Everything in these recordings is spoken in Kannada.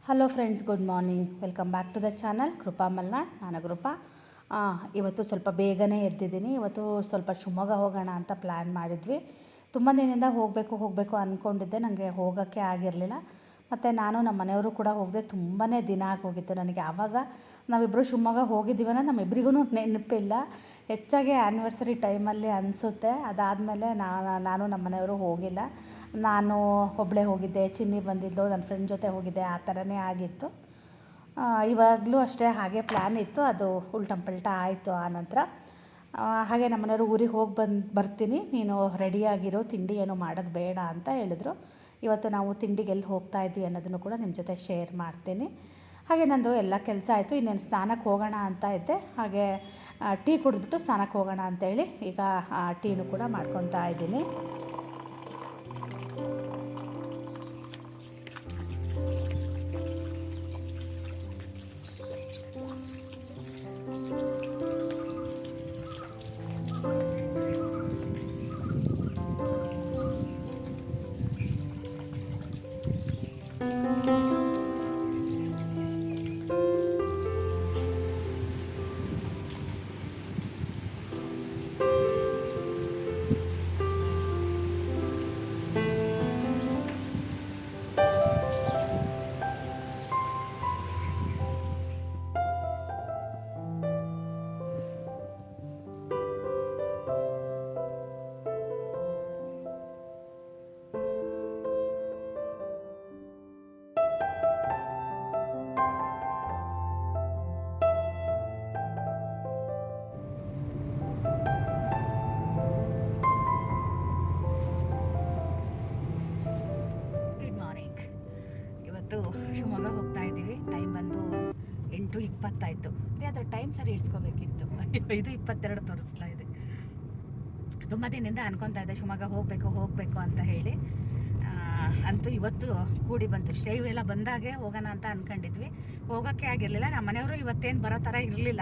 Hello friends, good morning. Welcome back to the channel Krupa Malnad. ನಾನು ಕೃಪಾ. ಇವತ್ತು ಸ್ವಲ್ಪ ಬೇಗನೆ ಎದ್ದಿದ್ದೀನಿ. ಇವತ್ತು ಸ್ವಲ್ಪ ಶಿವಮೊಗ್ಗ ಹೋಗೋಣ ಅಂತ ಪ್ಲ್ಯಾನ್ ಮಾಡಿದ್ವಿ. ತುಂಬ ದಿನದಿಂದ ಹೋಗಬೇಕು ಅಂದ್ಕೊಂಡಿದ್ದೆ. ನನಗೆ ಹೋಗೋಕ್ಕೆ ಆಗಿರಲಿಲ್ಲ. ಮತ್ತು ನಾನು ನಮ್ಮ ಮನೆಯವರು ಕೂಡ ಹೋಗದೆ ತುಂಬಾ ದಿನ ಆಗೋಗಿತ್ತು ನನಗೆ. ಆವಾಗ ನಾವಿಬ್ಬರು ಶಿವಮೊಗ್ಗ ಹೋಗಿದ್ದೀವನ ನಮ್ಮಿಬ್ಬರಿಗೂ ನೆನಪಿಲ್ಲ. ಹೆಚ್ಚಾಗಿ ಆ್ಯನಿವರ್ಸರಿ ಟೈಮಲ್ಲಿ ಅನಿಸುತ್ತೆ. ಅದಾದಮೇಲೆ ನಾನು ನಮ್ಮ ಮನೆಯವರು ಹೋಗಿಲ್ಲ. ನಾನು ಒಬ್ಬಳೇ ಹೋಗಿದ್ದೆ, ಚಿನ್ನಿ ಬಂದಿದ್ದು, ನನ್ನ ಫ್ರೆಂಡ್ ಜೊತೆ ಹೋಗಿದ್ದೆ, ಆ ಥರನೇ ಆಗಿತ್ತು. ಇವಾಗಲೂ ಅಷ್ಟೇ ಹಾಗೆ ಪ್ಲ್ಯಾನ್ ಇತ್ತು. ಅದು ಉಲ್ಟಂಪಲ್ಟ ಆಯಿತು. ಆ ನಂತರ ಹಾಗೆ ನಮ್ಮ ಮನೆಯವರು ಊರಿಗೆ ಹೋಗಿ ಬರ್ತೀನಿ, ನೀನು ರೆಡಿಯಾಗಿರೋ, ತಿಂಡಿ ಏನೋ ಮಾಡೋದು ಬೇಡ ಅಂತ ಹೇಳಿದ್ರು. ಇವತ್ತು ನಾವು ತಿಂಡಿಗೆ ಎಲ್ಲಿ ಹೋಗ್ತಾ ಇದ್ವಿ ಅನ್ನೋದನ್ನು ಕೂಡ ನಿಮ್ಮ ಜೊತೆ ಶೇರ್ ಮಾಡ್ತೀನಿ. ಹಾಗೆ ನಂದು ಎಲ್ಲ ಕೆಲಸ ಆಯಿತು. ಇನ್ನೇನು ಸ್ನಾನಕ್ಕೆ ಹೋಗೋಣ ಅಂತ ಇದ್ದೆ. ಹಾಗೆ ಟೀ ಕುಡಿದ್ಬಿಟ್ಟು ಸ್ನಾನಕ್ಕೆ ಹೋಗೋಣ ಅಂತೇಳಿ ಈಗ ಟೀನು ಕೂಡ ಮಾಡ್ಕೊತಾ ಇದ್ದೀನಿ. ಶಿವಮೊಗ್ಗ ಹೋಗ್ತಾ ಇದ್ದೀವಿ. ಟೈಮ್ ಬಂದು 8:20 ಆಯಿತು. ಅದು ಟೈಮ್ ಸರಿ ಇಡ್ಸ್ಕೋಬೇಕಿತ್ತು. 5:22 ತೋರಿಸ್ತಾ ಇದೆ. ತುಂಬ ದಿನದಿಂದ ಅನ್ಕೊತಾ ಇದ್ದೆ ಶಿವಮೊಗ್ಗ ಹೋಗಬೇಕು ಅಂತ ಹೇಳಿ. ಅಂತೂ ಇವತ್ತು ಕೂಡಿ ಬಂತು. ಶ್ರೇಯು ಎಲ್ಲ ಬಂದಾಗೆ ಹೋಗೋಣ ಅಂತ ಅಂದ್ಕೊಂಡಿದ್ವಿ. ಹೋಗೋಕ್ಕೆ ಆಗಿರಲಿಲ್ಲ. ನಮ್ಮ ಮನೆಯವರು ಇವತ್ತೇನು ಬರೋ ಥರ ಇರಲಿಲ್ಲ.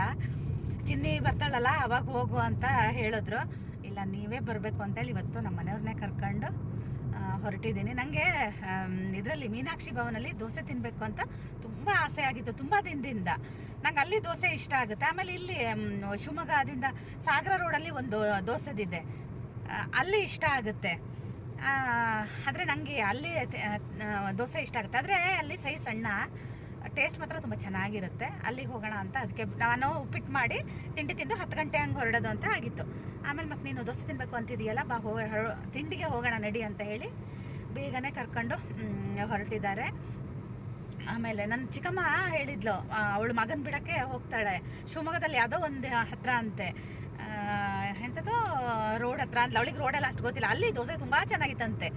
ಚಿನ್ನಿ ಬರ್ತಾಳಲ್ಲ ಅವಾಗ ಹೋಗು ಅಂತ ಹೇಳಿದ್ರು. ಇಲ್ಲ, ನೀವೇ ಬರಬೇಕು ಅಂತೇಳಿ ಇವತ್ತು ನಮ್ಮ ಮನೆಯವ್ರನ್ನೇ ಕರ್ಕೊಂಡು ಹೊರಟಿದ್ದೀನಿ. ನನಗೆ ಇದರಲ್ಲಿ ಮೀನಾಕ್ಷಿ ಭವನಲ್ಲಿ ದೋಸೆ ತಿನ್ನಬೇಕು ಅಂತ ತುಂಬ ಆಸೆ ಆಗಿತ್ತು, ತುಂಬ ದಿನದಿಂದ. ನಂಗೆ ಅಲ್ಲಿ ದೋಸೆ ಇಷ್ಟ ಆಗುತ್ತೆ. ಆಮೇಲೆ ಇಲ್ಲಿ ಶಿವಮೊಗ್ಗದಿಂದ ಸಾಗರ ರೋಡಲ್ಲಿ ಒಂದು ದೋಸೆದಿದೆ, ಅಲ್ಲಿ ಇಷ್ಟ ಆಗುತ್ತೆ. ಆದರೆ ನನಗೆ ಅಲ್ಲಿ ದೋಸೆ ಇಷ್ಟ ಆಗುತ್ತೆ. ಆದರೆ ಅಲ್ಲಿ ಸೈಜ್ ಸಣ್ಣ, ಟೇಸ್ಟ್ ಮಾತ್ರ ತುಂಬ ಚೆನ್ನಾಗಿರುತ್ತೆ. ಅಲ್ಲಿಗೆ ಹೋಗೋಣ ಅಂತ ಅದಕ್ಕೆ ನಾನು ಉಪ್ಪಿಟ್ಟು ಮಾಡಿ ತಿಂಡಿ ತಿಂದು 10 ಗಂಟೆ ಹಂಗೆ ಹೊರಡೋದು ಅಂತ ಆಗಿತ್ತು. ಆಮೇಲೆ ಮತ್ತೆ ನೀನು ದೋಸೆ ತಿನ್ನಬೇಕು ಅಂತಿದೆಯಲ್ಲ, ತಿಂಡಿಗೆ ಹೋಗೋಣ ನಡಿ ಅಂತ ಹೇಳಿ ಬೇಗನೆ ಕರ್ಕೊಂಡು ಹೊರಟಿದ್ದಾರೆ. ಆಮೇಲೆ ನನ್ನ ಚಿಕ್ಕಮ್ಮ ಹೇಳಿದ್ಲು, ಅವಳು ಮಗನ ಬಿಡೋಕ್ಕೆ ಹೋಗ್ತಾಳೆ ಶಿವಮೊಗ್ಗದಲ್ಲಿ, ಯಾವುದೋ ಒಂದು ಹತ್ರ ಅಂತೆ, ಎಂಥದ್ದು ರೋಡ್ ಹತ್ರ ಅಂತ. ಅವಳಿಗೆ ರೋಡೆಲ್ಲ ಅಷ್ಟು ಗೊತ್ತಿಲ್ಲ. ಅಲ್ಲಿ ದೋಸೆ ತುಂಬ ಚೆನ್ನಾಗಿತ್ತಂತೆ.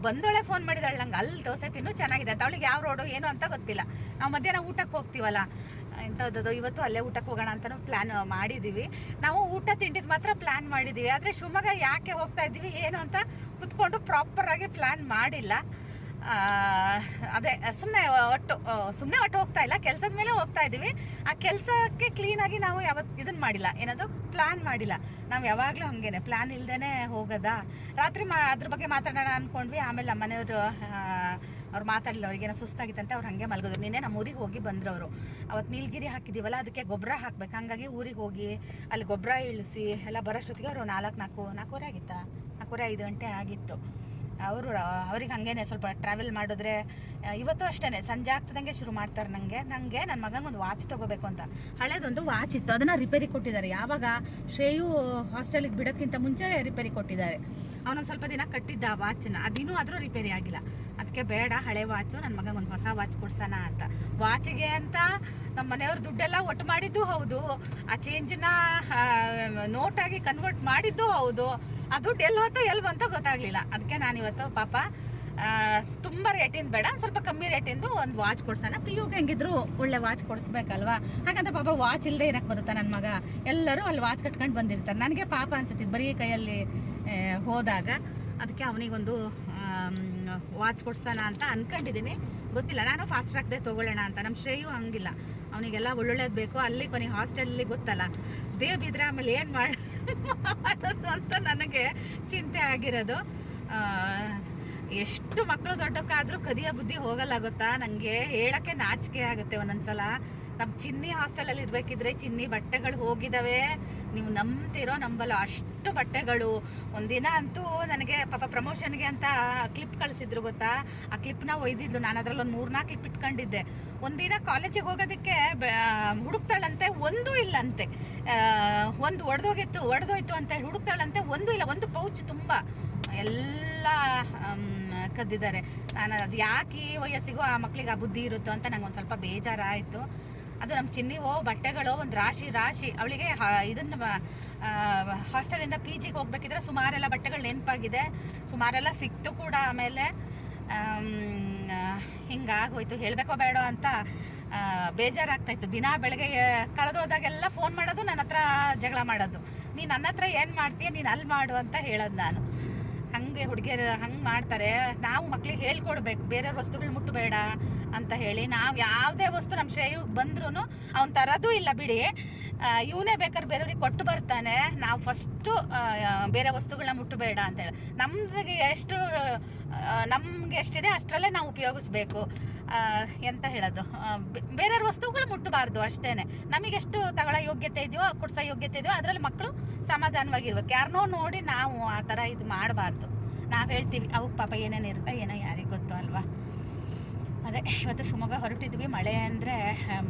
ಬಂದೊಳೆ ಫೋನ್ ಮಾಡಿದಾಳೆ ನಂಗೆ, ಅಲ್ಲಿ ದೋಸೆ ತಿನ್ನು ಚೆನ್ನಾಗಿದೆ ಅಂತ. ಅವಳಿಗೆ ಯಾವ ರೋಡು ಏನು ಅಂತ ಗೊತ್ತಿಲ್ಲ. ನಾವು ಮಧ್ಯಾಹ್ನ ಊಟಕ್ಕೆ ಹೋಗ್ತೀವಲ್ಲ, ಎಂಥದ್ದು ಇವತ್ತು ಅಲ್ಲೇ ಊಟಕ್ಕೆ ಹೋಗೋಣ ಅಂತಲೂ ಪ್ಲ್ಯಾನ್ ಮಾಡಿದ್ದೀವಿ. ನಾವು ಊಟ ತಿಂಡಿದ್ದು ಮಾತ್ರ ಪ್ಲ್ಯಾನ್ ಮಾಡಿದ್ದೀವಿ. ಆದರೆ ಶಿವಮೊಗ್ಗ ಯಾಕೆ ಹೋಗ್ತಾ ಇದ್ದೀವಿ ಏನು ಅಂತ ಕೂತ್ಕೊಂಡು ಪ್ರಾಪರಾಗಿ ಪ್ಲ್ಯಾನ್ ಮಾಡಿಲ್ಲ. ಅದೇ ಸುಮ್ಮನೆ ಒಟ್ಟು ಹೋಗ್ತಾ ಇಲ್ಲ, ಕೆಲಸದ ಮೇಲೆ ಹೋಗ್ತಾ ಇದ್ದೀವಿ. ಆ ಕೆಲಸಕ್ಕೆ ಕ್ಲೀನಾಗಿ ನಾವು ಇದನ್ನು ಮಾಡಿಲ್ಲ, ಏನದು ಪ್ಲ್ಯಾನ್ ಮಾಡಿಲ್ಲ. ನಾವು ಯಾವಾಗಲೂ ಹಾಗೇನೆ ಪ್ಲ್ಯಾನ್ ಇಲ್ದೇ ಹೋಗೋದಾ. ರಾತ್ರಿ ಅದ್ರ ಬಗ್ಗೆ ಮಾತಾಡೋಣ ಅಂದ್ಕೊಂಡ್ವಿ. ಆಮೇಲೆ ನಮ್ಮ ಮನೆಯವರು ಅವ್ರು ಮಾತಾಡಲಿಲ್ಲ, ಅವ್ರಿಗೇನೋ ಸುಸ್ತಾಗಿತ್ತಂತೆ, ಅವ್ರು ಹಾಗೆ ಮಲಗೋದು. ನಿನ್ನೆ ನಮ್ಮ ಊರಿಗೆ ಹೋಗಿ ಬಂದರು ಅವರು. ಅವತ್ತು ನೀಲಗಿರಿ ಹಾಕಿದ್ದೀವಲ್ಲ, ಅದಕ್ಕೆ ಗೊಬ್ಬರ ಹಾಕ್ಬೇಕು. ಹಾಗಾಗಿ ಊರಿಗೆ ಹೋಗಿ ಅಲ್ಲಿ ಗೊಬ್ಬರ ಇಳಿಸಿ ಎಲ್ಲ ಬರೋಷ್ಟೊತ್ತಿಗೆ ಅವರು 4:30 ಆಗಿತ್ತಾ, 4:45 ಗಂಟೆ ಆಗಿತ್ತು. ಅವ್ರಿಗೆ ಹಾಗೇನೆ ಸ್ವಲ್ಪ ಟ್ರಾವೆಲ್ ಮಾಡಿದ್ರೆ ಇವತ್ತು ಅಷ್ಟೇ ಸಂಜೆ ಆಗ್ತದಂಗೆ ಶುರು ಮಾಡ್ತಾರೆ. ನನಗೆ ನನ್ನ ಮಗನಿಗೊಂದು ವಾಚ್ ತೊಗೋಬೇಕು ಅಂತ. ಹಳೇದೊಂದು ವಾಚ್ ಇತ್ತು, ಅದನ್ನು ರಿಪೇರಿ ಕೊಟ್ಟಿದ್ದಾರೆ. ಯಾವಾಗ ಶ್ರೇಯು ಹಾಸ್ಟೆಲಿಗೆ ಬಿಡೋದಕ್ಕಿಂತ ಮುಂಚೆ ರಿಪೇರಿ ಕೊಟ್ಟಿದ್ದಾರೆ. ಅವನೊಂದು ಸ್ವಲ್ಪ ದಿನ ಕಟ್ಟಿದ್ದ ಆ ವಾಚನ್ನ, ಅದಿನ್ನೂ ಆದರೂ ರಿಪೇರಿ ಆಗಿಲ್ಲ. ಅದಕ್ಕೆ ಬೇಡ, ಹಳೆ ವಾಚು, ನನ್ನ ಮಗನಿಗೊಂದು ಹೊಸ ವಾಚ್ ಕೊಡ್ಸೋಣ ಅಂತ. ವಾಚಿಗೆ ಅಂತ ನಮ್ಮ ಮನೆಯವ್ರ ದುಡ್ಡೆಲ್ಲ ಒಟ್ಟು ಮಾಡಿದ್ದು ಹೌದು, ಆ ಚೇಂಜನ್ನ ನೋಟಾಗಿ ಕನ್ವರ್ಟ್ ಮಾಡಿದ್ದು ಹೌದು. ಆ ದುಡ್ಡು ಎಲ್ಲಿ ಬಂತ ಗೊತ್ತಾಗ್ಲಿಲ್ಲ. ಅದಕ್ಕೆ ನಾನಿವತ್ತು ಪಾಪ ತುಂಬ ರೇಟಿಂದ ಬೇಡ, ಸ್ವಲ್ಪ ಕಮ್ಮಿ ರೇಟಿಂದು ಒಂದು ವಾಚ್ ಕೊಡ್ಸೋಣ. ಪಿಯುಗೆ ಹೆಂಗಿದ್ರು ಒಳ್ಳೆ ವಾಚ್ ಕೊಡಿಸ್ಬೇಕಲ್ವಾ. ಹಾಗಂತ ಪಾಪ ವಾಚ್ ಇಲ್ಲದೆ ಇರಕ್ಕೆ ಬರುತ್ತಾ ನನ್ನ ಮಗ. ಎಲ್ಲರೂ ಅಲ್ಲಿ ವಾಚ್ ಕಟ್ಕೊಂಡು ಬಂದಿರ್ತಾರೆ. ನನಗೆ ಪಾಪ ಅನ್ಸುತ್ತಿದ್ದು ಬರೀ ಕೈಯಲ್ಲಿ ಹೋದಾಗ. ಅದಕ್ಕೆ ಅವನಿಗೊಂದು ವಾಚ್ ಕೊಡ್ಸೋಣ ಅಂತ ಅನ್ಕೊಂಡಿದ್ದೀನಿ. ಗೊತ್ತಿಲ್ಲ, ನಾನು ಫಾಸ್ಟ್ ಟ್ರ್ಯಾಕ್ದೇ ತೊಗೊಳ್ಳೋಣ ಅಂತ. ನಮ್ಮ ಶ್ರೇಯು ಹಂಗಿಲ್ಲ, ಅವನಿಗೆಲ್ಲ ಒಳ್ಳೊಳ್ಳೇದು ಬೇಕು. ಅಲ್ಲಿ ಕೊನೆ ಹಾಸ್ಟೆಲಲ್ಲಿ ಗೊತ್ತಲ್ಲ, ದೇವ್ ಬಿದ್ರೆ ಆಮೇಲೆ ಏನು ಮಾಡೋದು ಅಂತ ನನಗೆ ಚಿಂತೆ ಆಗಿರೋದು. ಎಷ್ಟು ಮಕ್ಕಳು ದೊಡ್ಡಕ್ಕಾದ್ರೂ ಕದಿಯೋ ಬುದ್ಧಿ ಹೋಗಲ್ಲ ಗೊತ್ತಾ. ನನಗೆ ಹೇಳಕ್ಕೆ ನಾಚಿಕೆ ಆಗುತ್ತೆ ಒಂದೊಂದ್ಸಲ. ನಮ್ಮ ಚಿನ್ನಿ ಹಾಸ್ಟೆಲಲ್ಲಿ ಇರಬೇಕಿದ್ರೆ ಚಿನ್ನಿ ಬಟ್ಟೆಗಳು ಹೋಗಿದ್ದಾವೆ, ನೀವು ನಂಬ್ತಿರೋ ನಂಬಲ್ಲ ಅಷ್ಟು ಬಟ್ಟೆಗಳು. ಒಂದಿನ ಅಂತೂ ನನಗೆ ಪಾಪ ಪ್ರಮೋಷನ್ಗೆ ಅಂತ ಕ್ಲಿಪ್ ಕಳಿಸಿದ್ರು ಗೊತ್ತಾ. ಆ ಕ್ಲಿಪ್ನ ಒಯ್ದಿದ್ಲು, ನಾನು ಅದರಲ್ಲಿ ಒಂದು 3-4 ಕ್ಲಿಪ್ ಇಟ್ಕೊಂಡಿದ್ದೆ. ಒಂದಿನ ಕಾಲೇಜಿಗೆ ಹೋಗೋದಕ್ಕೆ ಹುಡುಕ್ತಾಳಂತೆ, ಒಂದೂ ಇಲ್ಲಂತೆ. ಒಂದು ಒಡೆದೋಯ್ತು ಅಂತ ಹೇಳಿ ಹುಡುಕ್ತಾಳಂತೆ, ಒಂದೂ ಇಲ್ಲ. ಒಂದು ಪೌಚ್ ತುಂಬ ಎಲ್ಲ ಕದ್ದಿದ್ದಾರೆ. ನಾನು ಅದು ಯಾಕೆ ಈ ವಯಸ್ಸಿಗೂ ಆ ಮಕ್ಳಿಗೆ ಆ ಬುದ್ಧಿ ಇರುತ್ತೋ ಅಂತ ನಂಗೆ ಒಂದು ಸ್ವಲ್ಪ ಬೇಜಾರಾಯಿತು. ಅದು ನಮ್ಮ ಚಿನ್ನಿ ಬಟ್ಟೆಗಳು ಒಂದು ರಾಶಿ ಅವಳಿಗೆ ಇದನ್ನು ಹಾಸ್ಟೆಲಿಂದ PGಗೆ ಹೋಗ್ಬೇಕಿದ್ರೆ ಸುಮಾರೆಲ್ಲ ಬಟ್ಟೆಗಳು ನೆನಪಾಗಿದೆ, ಸುಮಾರೆಲ್ಲ ಸಿಕ್ತು ಕೂಡ. ಆಮೇಲೆ ಹಿಂಗಾಗೋಯ್ತು, ಹೇಳಬೇಕೋ ಬೇಡೋ ಅಂತ ಬೇಜಾರಾಗ್ತಾಯಿತ್ತು. ದಿನ ಬೆಳಗ್ಗೆ ಕಳೆದೋದಾಗೆಲ್ಲ ಫೋನ್ ಮಾಡೋದು, ನನ್ನ ಹತ್ರ ಜಗಳ ಮಾಡೋದು. ನೀನು ನನ್ನ ಹತ್ರ ಏನು ಮಾಡ್ತೀಯ, ನೀನು ಅಲ್ಲಿ ಮಾಡು ಅಂತ ಹೇಳೋದು ನಾನು. ಹಂಗೆ ಹುಡುಗಿಯರು ಹಂಗೆ ಮಾಡ್ತಾರೆ. ನಾವು ಮಕ್ಳಿಗೆ ಹೇಳ್ಕೊಡ್ಬೇಕು ಬೇರೆಯವ್ರ ವಸ್ತುಗಳು ಮುಟ್ಟಬೇಡ ಅಂತ ಹೇಳಿ. ನಾವು ಯಾವುದೇ ವಸ್ತು ನಮ್ಮ ಶ್ರೇಯಗೆ ಬಂದ್ರೂ ಅವ್ನು ತರೋದು ಇಲ್ಲ ಬಿಡಿ, ಇವನೇ ಬೇಕಾದ್ರೆ ಬೇರೆಯವ್ರಿಗೆ ಕೊಟ್ಟು ಬರ್ತಾನೆ. ನಾವು ಫಸ್ಟು ಬೇರೆ ವಸ್ತುಗಳನ್ನ ಮುಟ್ಟಬೇಡ ಅಂತೇಳಿ, ನಮ್ಗೆ ಎಷ್ಟಿದೆ ಅಷ್ಟರಲ್ಲೇ ನಾವು ಉಪಯೋಗಿಸ್ಬೇಕು. ಎಂತ ಹೇಳೋದು, ಬೇರೆಯವ್ರ ವಸ್ತುಗಳು ಮುಟ್ಟಬಾರ್ದು ಅಷ್ಟೇ. ನಮಗೆಷ್ಟು ತಗೊಳ್ಳೋ ಯೋಗ್ಯತೆ ಇದೆಯೋ, ಕೊಡ್ಸೋ ಯೋಗ್ಯತೆ ಇದೆಯೋ ಅದರಲ್ಲಿ ಮಕ್ಕಳು ಸಮಾಧಾನವಾಗಿರ್ಬೇಕು. ಯಾರನ್ನೋ ನೋಡಿ ನಾವು ಆ ಥರ ಇದು ಮಾಡಬಾರ್ದು. ನಾವು ಹೇಳ್ತೀವಿ, ಅವು ಪಾಪ ಏನೇನು ಇರುತ್ತೆ ಏನೋ ಯಾರಿಗೆ ಗೊತ್ತು ಅಲ್ವಾ. ಅದೇ ಇವತ್ತು ಶಿವಮೊಗ್ಗ ಹೊರಟಿದ್ವಿ. ಮಳೆ ಅಂದರೆ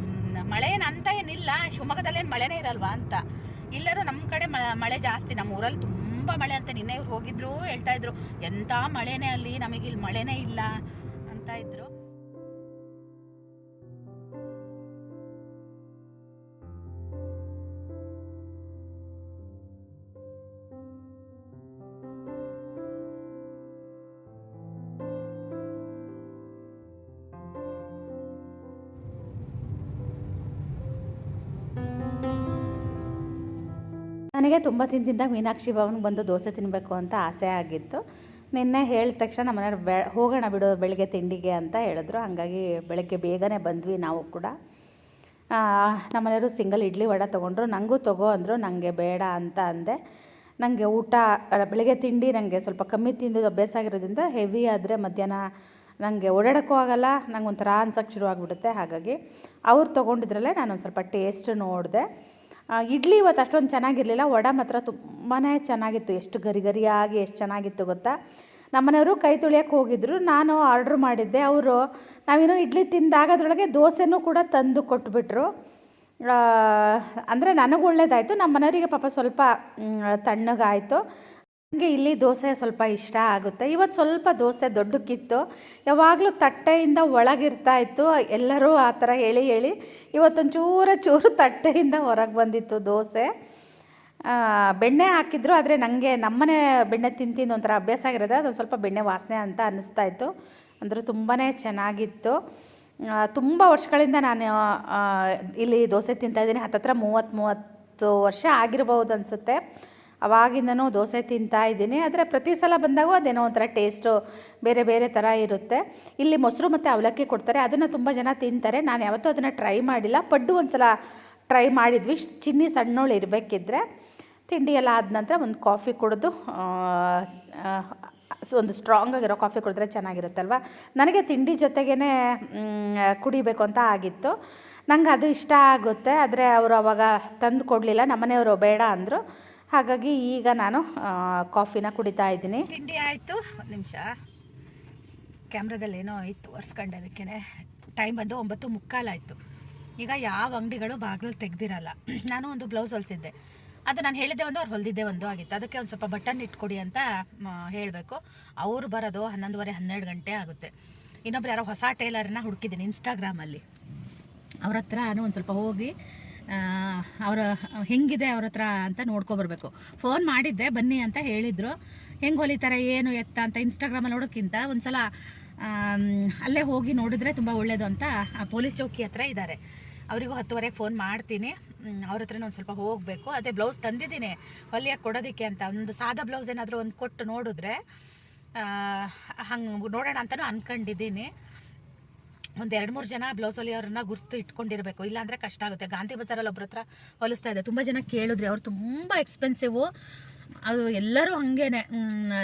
ಮಳೆ ಅಂತ ಏನಿಲ್ಲ, ಶಿವಮೊಗ್ಗದಲ್ಲೇನು ಮಳೆನೇ ಇರಲ್ವಾ ಅಂತ. ಇಲ್ಲರೂ ನಮ್ಮ ಕಡೆ ಮಳೆ ಜಾಸ್ತಿ, ನಮ್ಮ ಊರಲ್ಲಿ ತುಂಬ ಮಳೆ ಅಂತ. ನಿನ್ನೆ ಇವ್ರು ಹೋಗಿದ್ರು, ಹೇಳ್ತಾ ಇದ್ರು ಎಂಥ ಮಳೆನೇ ಅಲ್ಲಿ, ನಮಗಿಲ್ಲಿ ಮಳೆನೇ ಇಲ್ಲ ಅಂತ ಇದ್ರು. ನನಗೆ ತುಂಬ ದಿನದಿಂದ ಮೀನಾಕ್ಷಿ ಭವನ್ಗೆ ಬಂದು ದೋಸೆ ತಿನ್ನಬೇಕು ಅಂತ ಆಸೆ ಆಗಿತ್ತು. ನಿನ್ನೆ ಹೇಳಿದ ತಕ್ಷಣ ನಮ್ಮನೆಯವ್ರು ಹೋಗೋಣ ಬಿಡು ಬೆಳಗ್ಗೆ ತಿಂಡಿಗೆ ಅಂತ ಹೇಳಿದ್ರು. ಹಾಗಾಗಿ ಬೆಳಗ್ಗೆ ಬೇಗನೆ ಬಂದ್ವಿ ನಾವು ಕೂಡ. ನಮ್ಮನೆಯವರು ಸಿಂಗಲ್ ಇಡ್ಲಿ ವಡೆ ತೊಗೊಂಡ್ರು, ನನಗೂ ತಗೋ ಅಂದರು. ನನಗೆ ಬೇಡ ಅಂತ ಅಂದೆ. ನನಗೆ ಊಟ ಬೆಳಗ್ಗೆ ತಿಂಡಿ ನನಗೆ ಸ್ವಲ್ಪ ಕಮ್ಮಿ ತಿಂದು ಅಭ್ಯಾಸ ಆಗಿರೋದ್ರಿಂದ ಹೆವಿ ಆದರೆ ಮಧ್ಯಾಹ್ನ ನನಗೆ ಓಡಾಡೋಕ್ಕೂ ಆಗೋಲ್ಲ, ನಂಗೆ ಒಂಥರ ಅನ್ಸೋಕ್ಕೆ ಶುರು ಆಗಿಬಿಡುತ್ತೆ. ಹಾಗಾಗಿ ಅವ್ರು ತೊಗೊಂಡಿದ್ರಲ್ಲೇ ನಾನೊಂದು ಸ್ವಲ್ಪ ಟೇಸ್ಟ್ ನೋಡಿದೆ. ಇಡ್ಲಿ ಇವತ್ತು ಅಷ್ಟೊಂದು ಚೆನ್ನಾಗಿರಲಿಲ್ಲ, ವಡೆ ಮಾತ್ರ ತುಂಬಾ ಚೆನ್ನಾಗಿತ್ತು. ಎಷ್ಟು ಗರಿಯಾಗಿ ಎಷ್ಟು ಚೆನ್ನಾಗಿತ್ತು ಗೊತ್ತಾ. ನಮ್ಮನೆಯವರು ಕೈ ತೊಳಿಯೋಕ್ಕೆ ಹೋಗಿದ್ದರು, ನಾನು ಆರ್ಡ್ರ್ ಮಾಡಿದ್ದೆ. ಅವರು ನಾವೇನೋ ಇಡ್ಲಿ ತಿಂದಾಗದ್ರೊಳಗೆ ದೋಸೆನೂ ಕೂಡ ತಂದು ಕೊಟ್ಬಿಟ್ರು. ಅಂದರೆ ನನಗೆ ಒಳ್ಳೇದಾಯಿತು, ನಮ್ಮ ಮನೆಯವರಿಗೆ ಪಾಪ ಸ್ವಲ್ಪ ತಣ್ಣಗಾಯಿತು. ನನಗೆ ಇಲ್ಲಿ ದೋಸೆ ಸ್ವಲ್ಪ ಇಷ್ಟ ಆಗುತ್ತೆ. ಇವತ್ತು ಸ್ವಲ್ಪ ದೋಸೆ ದೊಡ್ಡಕ್ಕಿತ್ತು, ಯಾವಾಗಲೂ ತಟ್ಟೆಯಿಂದ ಒಳಗಿರ್ತಾ ಇತ್ತು. ಎಲ್ಲರೂ ಆ ಥರ ಹೇಳಿ ಇವತ್ತೊಂದು ಚೂರು ತಟ್ಟೆಯಿಂದ ಹೊರಗೆ ಬಂದಿತ್ತು ದೋಸೆ. ಬೆಣ್ಣೆ ಹಾಕಿದ್ರು, ಆದರೆ ನನಗೆ ನಮ್ಮನೆ ಬೆಣ್ಣೆ ತಿಂದು ಒಂಥರ ಅಭ್ಯಾಸ ಆಗಿರೋದು, ಅದೊಂದು ಸ್ವಲ್ಪ ಬೆಣ್ಣೆ ವಾಸನೆ ಅಂತ ಅನ್ನಿಸ್ತಾಯಿತ್ತು. ಅಂದರೂ ತುಂಬಾ ಚೆನ್ನಾಗಿತ್ತು. ತುಂಬ ವರ್ಷಗಳಿಂದ ನಾನು ಇಲ್ಲಿ ದೋಸೆ ತಿಂತಾಯಿದ್ದೀನಿ. ಹತ್ತತ್ರ 30 ವರ್ಷ ಆಗಿರ್ಬೋದು ಅನಿಸುತ್ತೆ. ಅವಾಗಿಂದನೂ ದೋಸೆ ತಿಂತಾಯಿದ್ದೀನಿ. ಆದರೆ ಪ್ರತಿ ಸಲ ಬಂದಾಗೂ ಅದೇನೋ ಒಂಥರ ಟೇಸ್ಟು ಬೇರೆ ಥರ ಇರುತ್ತೆ. ಇಲ್ಲಿ ಮೊಸರು ಮತ್ತು ಅವಲಕ್ಕಿ ಕೊಡ್ತಾರೆ, ಅದನ್ನು ತುಂಬ ಜನ ತಿಂತಾರೆ. ನಾನು ಯಾವತ್ತೂ ಅದನ್ನು ಟ್ರೈ ಮಾಡಿಲ್ಲ. ಪಡ್ಡು ಒಂದು ಸಲ ಟ್ರೈ ಮಾಡಿದ್ವಿ, ಚಿನ್ನಿ ಸಣ್ಣೋಳು ಇರಬೇಕಿದ್ರೆ. ತಿಂಡಿ ಎಲ್ಲ ಆದ ನಂತರ ಒಂದು ಕಾಫಿ ಕುಡಿದು, ಒಂದು ಸ್ಟ್ರಾಂಗ್ ಆಗಿರೋ ಕಾಫಿ ಕುಡಿದ್ರೆ ಚೆನ್ನಾಗಿರುತ್ತಲ್ವ. ನನಗೆ ತಿಂಡಿ ಜೊತೆಗೇ ಕುಡಿಬೇಕು ಅಂತ ಆಗಿತ್ತು. ನಂಗೆ ಅದು ಇಷ್ಟ ಆಗುತ್ತೆ. ಆದರೆ ಅವರು ಅವಾಗ ತಂದು ಕೊಡಲಿಲ್ಲ, ನಮ್ಮನೆಯವರು ಬೇಡ ಅಂದರು. ಹಾಗಾಗಿ ಈಗ ನಾನು ಕಾಫಿನ ಕುಡಿತಾ ಇದ್ದೀನಿ. ತಿಂಡಿ ಆಯಿತು. ಒಂದು ನಿಮಿಷ, ಕ್ಯಾಮ್ರಾದಲ್ಲಿ ಏನೋ ಆಯಿತು ಒರೆಸ್ಕೊಂಡೆ, ಅದಕ್ಕೇ ಟೈಮ್ ಬಂದು 9:45 ಆಯಿತು. ಈಗ ಯಾವ ಅಂಗಡಿಗಳು ಬಾಗಿಲು ತೆಗ್ದಿರಲ್ಲ. ನಾನು ಒಂದು ಬ್ಲೌಸ್ ಹೊಲಿಸಿದ್ದೆ, ಅದು ನಾನು ಹೇಳಿದ್ದೆ ಒಂದು, ಅವ್ರು ಹೊಲಿದಿದ್ದೆ ಒಂದು ಆಗಿತ್ತು. ಅದಕ್ಕೆ ಒಂದು ಸ್ವಲ್ಪ ಬಟನ್ ಇಟ್ಕೊಡಿ ಅಂತ ಹೇಳಬೇಕು. ಅವರು ಬರೋದು 11:30-12 ಗಂಟೆ ಆಗುತ್ತೆ. ಇನ್ನೊಬ್ರು ಯಾರೋ ಹೊಸ ಟೇಲರ್ನ ಹುಡುಕಿದ್ದೀನಿ ಇನ್ಸ್ಟಾಗ್ರಾಮಲ್ಲಿ, ಅವ್ರ ಹತ್ರ ಒಂದು ಸ್ವಲ್ಪ ಹೋಗಿ ಅವರ ಹೆಂಗಿದೆ ಅವ್ರ ಹತ್ರ ಅಂತ ನೋಡ್ಕೊಬರ್ಬೇಕು. ಫೋನ್ ಮಾಡಿದ್ದೆ, ಬನ್ನಿ ಅಂತ ಹೇಳಿದರು. ಹೆಂಗೆ ಹೊಲಿತಾರೆ ಏನು ಎತ್ತ ಅಂತ ಇನ್ಸ್ಟಾಗ್ರಾಮಲ್ಲಿ ನೋಡೋಕ್ಕಿಂತ ಒಂದು ಸಲ ಅಲ್ಲೇ ಹೋಗಿ ನೋಡಿದ್ರೆ ತುಂಬ ಒಳ್ಳೆಯದು ಅಂತ ಪೊಲೀಸ್ ಚೌಕಿ ಹತ್ರ ಇದ್ದಾರೆ. ಅವರಿಗೂ 10:30ಗೆ ಫೋನ್ ಮಾಡ್ತೀನಿ, ಅವ್ರ ಹತ್ರನೇ ಒಂದು ಸ್ವಲ್ಪ ಹೋಗಬೇಕು. ಅದೇ ಬ್ಲೌಸ್ ತಂದಿದ್ದೀನಿ ಹೊಲಿಯಕ್ಕೆ ಕೊಡೋದಕ್ಕೆ ಅಂತ. ಒಂದು ಸಾದಾ ಬ್ಲೌಸ್ ಏನಾದರೂ ಒಂದು ಕೊಟ್ಟು ನೋಡಿದ್ರೆ ಹಂಗೆ ನೋಡೋಣ ಅಂತಲೂ ಅಂದ್ಕೊಂಡಿದ್ದೀನಿ. ಒಂದು 2-3 ಜನ ಬ್ಲೌಸ್ ಹೊಲಿಯೋರನ್ನ ಗುರ್ತು ಇಟ್ಕೊಂಡಿರಬೇಕು, ಇಲ್ಲಾಂದರೆ ಕಷ್ಟ ಆಗುತ್ತೆ. ಗಾಂಧಿ ಬಜಾರಲ್ಲಿ ಒಬ್ಬರ ಹತ್ರ ಹೊಲಿಸ್ತಾ ಇದೆ, ತುಂಬ ಜನ ಕೇಳಿದ್ರಿ. ಅವ್ರು ತುಂಬ ಎಕ್ಸ್ಪೆನ್ಸಿವು, ಅದು ಎಲ್ಲರೂ ಹಾಗೇನೆ,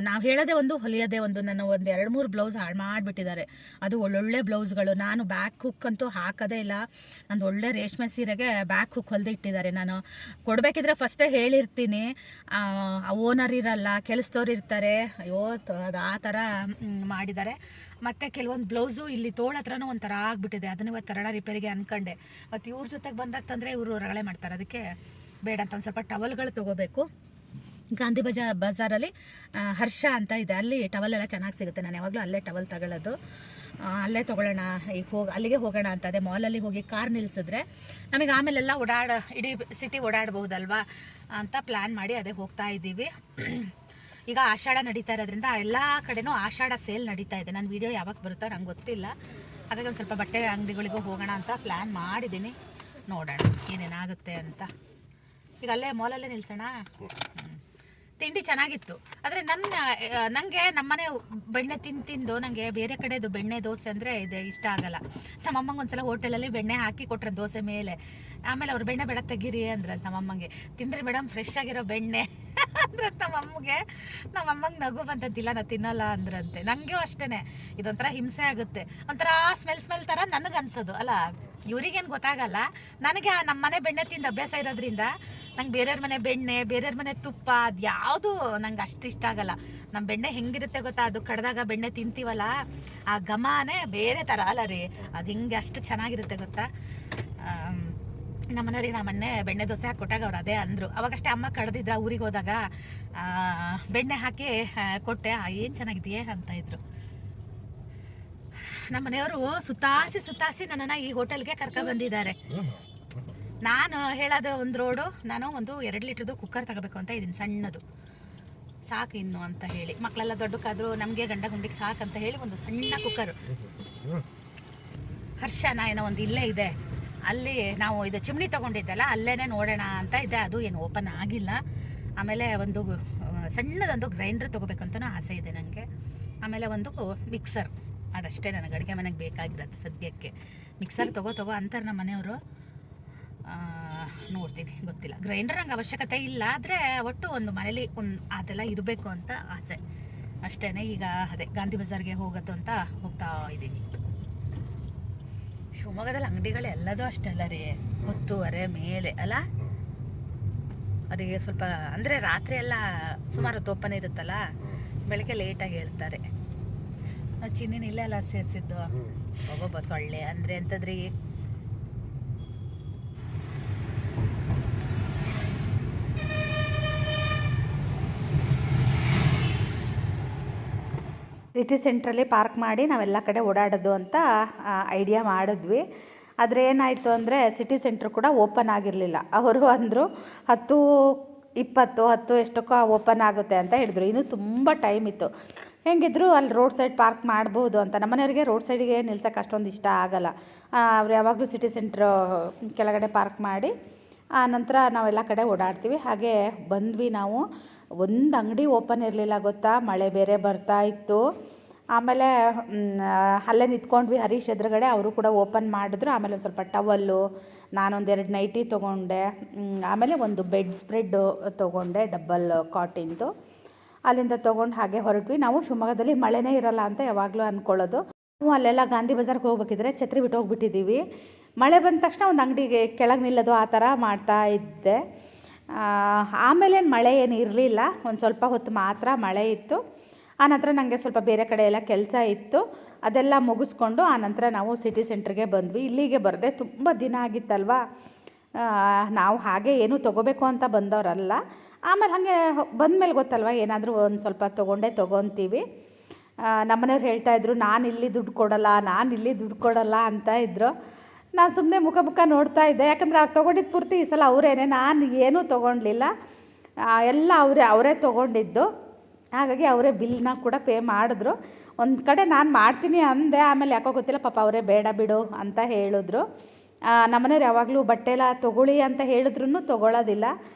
ನಾವು ಹೇಳೋದೇ ಒಂದು ಹೊಲಿಯೋದೇ ಒಂದು. ನನ್ನ ಒಂದು 2-3 ಬ್ಲೌಸ್ ಹಾಳು ಮಾಡಿಬಿಟ್ಟಿದ್ದಾರೆ. ಅದು ಒಳ್ಳೊಳ್ಳೆ ಬ್ಲೌಸ್ಗಳು. ನಾನು ಬ್ಯಾಕ್ ಹುಕ್ ಅಂತೂ ಹಾಕೋದೇ ಇಲ್ಲ. ನಂದು ಒಳ್ಳೆ ರೇಷ್ಮೆ ಸೀರೆಗೆ ಬ್ಯಾಕ್ ಹುಕ್ ಹೊಲಿದು ಇಟ್ಟಿದ್ದಾರೆ. ನಾನು ಕೊಡಬೇಕಿದ್ರೆ ಫಸ್ಟೇ ಹೇಳಿರ್ತೀನಿ, ಓನರ್ ಇರಲ್ಲ, ಕೆಲಸದವ್ರು ಇರ್ತಾರೆ. ಅಯ್ಯೋ ಅದು ಆ ಥರ ಮಾಡಿದ್ದಾರೆ. ಮತ್ತು ಕೆಲವೊಂದು ಬ್ಲೌಸು ಇಲ್ಲಿ ತೋಳ ಹತ್ರನೂ ಒಂಥರ ಆಗಿಬಿಟ್ಟಿದೆ. ಅದನ್ನು ಇವತ್ತು ತರಣ ರಿಪೇರಿಗೆ ಅಂದ್ಕೊಂಡೆ. ಮತ್ತು ಇವ್ರ ಜೊತೆಗೆ ಬಂದಾಗ ತಂದರೆ ಇವರು ರಗಳೆ ಮಾಡ್ತಾರೆ. ಅದಕ್ಕೆ ಬೇಡ ಅಂತ ಒಂದು ಸ್ವಲ್ಪ ಟವಲ್ಗಳು ತೊಗೋಬೇಕು. ಗಾಂಧಿ ಬಜಾರಲ್ಲಿ ಹರ್ಷ ಅಂತ ಇದೆ, ಅಲ್ಲಿ ಟವಲ್ ಎಲ್ಲ ಚೆನ್ನಾಗಿ ಸಿಗುತ್ತೆ. ನಾನು ಯಾವಾಗಲೂ ಅಲ್ಲೇ ಟವಲ್ ತಗೊಳ್ಳೋದು. ಅಲ್ಲೇ ತೊಗೊಳ್ಳೋಣ, ಈಗ ಅಲ್ಲಿಗೆ ಹೋಗೋಣ ಅಂತ. ಅದೇ ಮಾಲಲ್ಲಿ ಹೋಗಿ ಕಾರ್ ನಿಲ್ಲಿಸಿದ್ರೆ ನಮಗೆ ಆಮೇಲೆಲ್ಲ ಇಡೀ ಸಿಟಿ ಓಡಾಡ್ಬೋದಲ್ವಾ ಅಂತ ಪ್ಲ್ಯಾನ್ ಮಾಡಿ ಅದೇ ಹೋಗ್ತಾ ಇದ್ದೀವಿ. ಈಗ ಆಷಾಢ ನಡೀತಾ ಇರೋದ್ರಿಂದ ಎಲ್ಲ ಕಡೆನೂ ಆಷಾಢ ಸೇಲ್ ನಡೀತಾ ಇದೆ. ನನ್ನ ವೀಡಿಯೋ ಯಾವಾಗ ಬರುತ್ತೋ ನಂಗೆ ಗೊತ್ತಿಲ್ಲ. ಹಾಗಾಗಿ ಒಂದು ಸ್ವಲ್ಪ ಬಟ್ಟೆ ಅಂಗಡಿಗಳಿಗೂ ಹೋಗೋಣ ಅಂತ ಪ್ಲ್ಯಾನ್ ಮಾಡಿದ್ದೀನಿ. ನೋಡೋಣ ಏನೇನಾಗುತ್ತೆ ಅಂತ. ಈಗ ಅಲ್ಲೇ ಮಾಲಲ್ಲೇ ನಿಲ್ಸೋಣ. ತಿಂಡಿ ಚೆನ್ನಾಗಿತ್ತು. ಆದರೆ ನನಗೆ ನಮ್ಮನೆ ಬೆಣ್ಣೆ ತಿಂದು ನನಗೆ ಬೇರೆ ಕಡೆದು ಬೆಣ್ಣೆ ದೋಸೆ ಅಂದರೆ ಇದೆ ಇಷ್ಟ ಆಗಲ್ಲ. ನಮ್ಮಮ್ಮಂಗೆ ಒಂದ್ಸಲ ಹೋಟೆಲಲ್ಲಿ ಬೆಣ್ಣೆ ಹಾಕಿ ಕೊಟ್ಟರೆ ದೋಸೆ ಮೇಲೆ, ಆಮೇಲೆ ಅವ್ರು ಬೆಣ್ಣೆ ಬೇಡ ತೆಗೀರಿ ಅಂದ್ರಂತ ನಮ್ಮಮ್ಮಂಗೆ. ತಿಂದ್ರಿ ಮೇಡಮ್ ಫ್ರೆಶ್ ಆಗಿರೋ ಬೆಣ್ಣೆ ಅಂದ್ರಂತ ನಮ್ಮಮ್ಮಂಗೆ ನಗು ಬಂತಂತಿಲ್ಲ, ನಾನು ತಿನ್ನಲ್ಲ ಅಂದ್ರಂತೆ. ನನಗೂ ಅಷ್ಟೇ ಇದೊಂಥರ ಹಿಂಸೆ ಆಗುತ್ತೆ. ಒಂಥರ ಸ್ಮೆಲ್ ಥರ ನನಗೆ ಅನ್ಸೋದು ಅಲ್ಲ, ಇವ್ರಿಗೇನು ಗೊತ್ತಾಗಲ್ಲ. ನನಗೆ ನಮ್ಮ ಮನೆ ಬೆಣ್ಣೆ ತಿಂದು ಅಭ್ಯಾಸ ಇರೋದ್ರಿಂದ ನಂಗೆ ಬೇರೆಯವ್ರ ಮನೆ ಬೆಣ್ಣೆ, ಬೇರೆಯವ್ರ ಮನೆ ತುಪ್ಪ ಅದು ಯಾವುದು ನಂಗೆ ಅಷ್ಟು ಇಷ್ಟ ಆಗಲ್ಲ. ನಮ್ಮ ಬೆಣ್ಣೆ ಹೆಂಗಿರುತ್ತೆ ಗೊತ್ತಾ, ಅದು ಕಡ್ದಾಗ ಬೆಣ್ಣೆ ತಿಂತೀವಲ್ಲ ಆ ಘಮನೇ ಬೇರೆ ಥರ ಅಲ್ಲ ರೀ. ಅದು ಹಿಂಗೆ ಅಷ್ಟು ಚೆನ್ನಾಗಿರುತ್ತೆ ಗೊತ್ತಾ. ನಮ್ಮನೆಯವ್ರಿಗೆ ನಾ ಮೊನ್ನೆ ಬೆಣ್ಣೆ ದೋಸೆ ಹಾಕಿ ಕೊಟ್ಟಾಗ ಅವ್ರು ಅದೇ ಅಂದರು. ಅವಾಗಷ್ಟೇ ಅಮ್ಮ ಕಡ್ದಿದ್ರ ಊರಿಗೆ ಹೋದಾಗ ಬೆಣ್ಣೆ ಹಾಕಿ ಕೊಟ್ಟೆ, ಏನು ಚೆನ್ನಾಗಿದೆಯೇ ಅಂತ ಇದ್ರು. ನಮ್ಮ ಮನೆಯವರು ಸುತ್ತಾಸಿ ನನ್ನನ್ನು ಈ ಹೋಟೆಲ್ಗೆ ಕರ್ಕೊಬಂದಿದ್ದಾರೆ. ನಾನು ಹೇಳೋದು ಒಂದು ರೋಡು, ನಾನು ಒಂದು 2 ಲೀಟ್ರದ್ದು ಕುಕ್ಕರ್ ತಗೋಬೇಕು ಅಂತ ಇದ್ದೀನಿ, ಸಣ್ಣದು ಸಾಕು ಇನ್ನು ಅಂತ ಹೇಳಿ. ಮಕ್ಕಳೆಲ್ಲ ದೊಡ್ಡಕ್ಕಾದ್ರು ನಮಗೆ ಗಂಡ ಗುಂಡಿಗೆ ಸಾಕು ಅಂತ ಹೇಳಿ ಒಂದು ಸಣ್ಣ ಕುಕ್ಕರ್. ಹರ್ಷನ ಏನೋ ಒಂದು ಇಲ್ಲೇ ಇದೆ, ಅಲ್ಲಿ ನಾವು ಇದು ಚಿಮ್ನಿ ತೊಗೊಂಡಿದ್ದಲ್ಲ ಅಲ್ಲೇ ನೋಡೋಣ ಅಂತ ಇದೆ. ಅದು ಏನು ಓಪನ್ ಆಗಿಲ್ಲ. ಆಮೇಲೆ ಒಂದು ಸಣ್ಣದೊಂದು ಗ್ರೈಂಡರ್ ತೊಗೋಬೇಕಂತನೂ ಆಸೆ ಇದೆ ನನಗೆ. ಆಮೇಲೆ ಒಂದು ಮಿಕ್ಸರ್, ಅದಷ್ಟೇ ನನಗೆ ಅಡುಗೆ ಮನೆಗೆ ಬೇಕಾಗಿರೋದು ಸದ್ಯಕ್ಕೆ. ಮಿಕ್ಸರ್ ತಗೋ ಅಂತಾರೆ ನಮ್ಮ ಮನೆಯವರು. ನೋಡ್ತೀನಿ, ಗೊತ್ತಿಲ್ಲ. ಗ್ರೈಂಡರ್ ನಂಗೆ ಅವಶ್ಯಕತೆ ಇಲ್ಲ, ಆದರೆ ಒಟ್ಟು ಒಂದು ಮನೇಲಿ ಅದೆಲ್ಲ ಇರಬೇಕು ಅಂತ ಆಸೆ ಅಷ್ಟೇ. ಈಗ ಅದೇ ಗಾಂಧಿ ಬಜಾರ್ಗೆ ಹೋಗೋದು ಅಂತ ಹೋಗ್ತಾ ಇದ್ದೀವಿ. ಶಿವಮೊಗ್ಗದಲ್ಲಿ ಅಂಗಡಿಗಳು ಎಲ್ಲದೂ ಅಷ್ಟೇ ಅಲ್ಲ ರೀ, 10:30 ಮೇಲೆ ಅಲ್ಲ. ಅವರಿಗೆ ಸ್ವಲ್ಪ ಅಂದರೆ ರಾತ್ರಿ ಎಲ್ಲ ಸುಮಾರು ಹೊತ್ತು ಓಪನ್ ಇರುತ್ತಲ್ಲ, ಬೆಳಗ್ಗೆ ಲೇಟಾಗಿ ಹೇಳ್ತಾರೆ. ನಾವು ಚಿನ್ನಿನ ಇಲ್ಲೇ ಎಲ್ಲ ಸೇರಿಸಿದ್ದು. ಒಬ್ಬೊಬ್ಬ ಸೊಳ್ಳೆ ಅಂದರೆ ಎಂಥದ್ರಿ. ಸಿಟಿ ಸೆಂಟ್ರಲ್ಲಿ ಪಾರ್ಕ್ ಮಾಡಿ ನಾವೆಲ್ಲ ಕಡೆ ಓಡಾಡೋದು ಅಂತ ಐಡಿಯಾ ಮಾಡಿದ್ವಿ. ಆದರೆ ಏನಾಯಿತು ಅಂದರೆ ಸಿಟಿ ಸೆಂಟ್ರ್ ಕೂಡ ಓಪನ್ ಆಗಿರಲಿಲ್ಲ. ಅವರು ಅಂದರು 10:20 ಎಷ್ಟಕ್ಕೋ ಓಪನ್ ಆಗುತ್ತೆ ಅಂತ ಹೇಳಿದ್ರು. ಇನ್ನೂ ತುಂಬ ಟೈಮ್ ಇತ್ತು. ಹೆಂಗಿದ್ರು ಅಲ್ಲಿ ರೋಡ್ ಸೈಡ್ ಪಾರ್ಕ್ ಮಾಡ್ಬೋದು ಅಂತ. ನಮ್ಮನೆಯವರಿಗೆ ರೋಡ್ ಸೈಡಿಗೆ ನಿಲ್ಸೋಕೆ ಅಷ್ಟೊಂದು ಇಷ್ಟ ಆಗಲ್ಲ. ಅವ್ರು ಯಾವಾಗಲೂ ಸಿಟಿ ಸೆಂಟ್ರ್ ಕೆಳಗಡೆ ಪಾರ್ಕ್ ಮಾಡಿ ನಂತರ ನಾವೆಲ್ಲ ಕಡೆ ಓಡಾಡ್ತೀವಿ. ಹಾಗೆ ಬಂದ್ವಿ ನಾವು. ಒಂದು ಅಂಗಡಿ ಓಪನ್ ಇರಲಿಲ್ಲ ಗೊತ್ತಾ, ಮಳೆ ಬೇರೆ ಬರ್ತಾ ಇತ್ತು. ಆಮೇಲೆ ಅಲ್ಲೇ ನಿಂತ್ಕೊಂಡ್ವಿ ಹರೀಶ್ ಎದುರುಗಡೆ, ಅವರು ಕೂಡ ಓಪನ್ ಮಾಡಿದ್ರು. ಆಮೇಲೆ ಒಂದು ಸ್ವಲ್ಪ ಟವಲ್ಲು, ನಾನೊಂದೆರಡು ನೈಟಿ ತೊಗೊಂಡೆ. ಆಮೇಲೆ ಒಂದು ಬೆಡ್ ಸ್ಪ್ರೆಡ್ ತೊಗೊಂಡೆ, ಡಬಲ್ ಕಾಟಿಂದು. ಅಲ್ಲಿಂದ ತೊಗೊಂಡು ಹಾಗೆ ಹೊರಟ್ವಿ. ನಾವು ಶಿವಮೊಗ್ಗದಲ್ಲಿ ಮಳೆನೇ ಇರಲ್ಲ ಅಂತ ಯಾವಾಗಲೂ ಅಂದ್ಕೊಳ್ಳೋದು. ನಾವು ಅಲ್ಲೆಲ್ಲ ಗಾಂಧಿ ಬಜಾರ್ಗೆ ಹೋಗ್ಬೇಕಿದ್ರೆ ಛತ್ರಿ ಬಿಟ್ಟು ಹೋಗ್ಬಿಟ್ಟಿದ್ದೀವಿ. ಮಳೆ ಬಂದ ತಕ್ಷಣ ಒಂದು ಅಂಗಡಿಗೆ ಕೆಳಗೆ ನಿಲ್ಲೋದು ಆ ಥರ ಮಾಡ್ತಾ ಇದ್ದೆ. ಆಮೇಲೇನು ಮಳೆ ಏನು ಇರಲಿಲ್ಲ, ಒಂದು ಸ್ವಲ್ಪ ಹೊತ್ತು ಮಾತ್ರ ಮಳೆ ಇತ್ತು. ಆನಂತರ ನನಗೆ ಸ್ವಲ್ಪ ಬೇರೆ ಕಡೆ ಎಲ್ಲ ಕೆಲಸ ಇತ್ತು, ಅದೆಲ್ಲ ಮುಗಿಸ್ಕೊಂಡು ಆನಂತರ ನಾವು ಸಿಟಿ ಸೆಂಟ್ರಿಗೆ ಬಂದ್ವಿ. ಇಲ್ಲಿಗೆ ಬರದೆ ತುಂಬ ದಿನ ಆಗಿತ್ತಲ್ವ. ನಾವು ಹಾಗೆ ಏನೂ ತೊಗೋಬೇಕು ಅಂತ ಬಂದವರಲ್ಲ. ಆಮೇಲೆ ಹಾಗೆ ಬಂದಮೇಲೆ ಗೊತ್ತಲ್ವ, ಏನಾದರೂ ಒಂದು ಸ್ವಲ್ಪ ತೊಗೊತೀವಿ. ನಮ್ಮನೆಯವ್ರು ಹೇಳ್ತಾಯಿದ್ರು, ನಾನು ಇಲ್ಲಿ ದುಡ್ಡು ಕೊಡಲ್ಲ ಅಂತ ಇದ್ದರು. ನಾನು ಸುಮ್ಮನೆ ಮುಖ ನೋಡ್ತಾ ಇದ್ದೆ. ಯಾಕಂದರೆ ಅವ್ರು ತೊಗೊಂಡಿದ್ದು ಪೂರ್ತಿ ಈ ಸಲ ಅವರೇನೆ, ನಾನು ಏನೂ ತೊಗೊಂಡಿಲ್ಲ. ಎಲ್ಲ ಅವರೇ ತೊಗೊಂಡಿದ್ದು. ಹಾಗಾಗಿ ಅವರೇ ಬಿಲ್ನ ಕೂಡ ಪೇ ಮಾಡಿದ್ರು. ಒಂದು ಕಡೆ ನಾನು ಮಾಡ್ತೀನಿ ಅಂದೆ, ಆಮೇಲೆ ಯಾಕೋ ಗೊತ್ತಿಲ್ಲ, ಪಾಪ ಅವರೇ ಬೇಡ ಬಿಡು ಅಂತ ಹೇಳಿದ್ರು. ನಮ್ಮನೆಯವ್ರು ಯಾವಾಗಲೂ ಬಟ್ಟೆ ಎಲ್ಲ ತೊಗೊಳ್ಳಿ ಅಂತ ಹೇಳಿದ್ರು ತೊಗೊಳ್ಳೋದಿಲ್ಲ.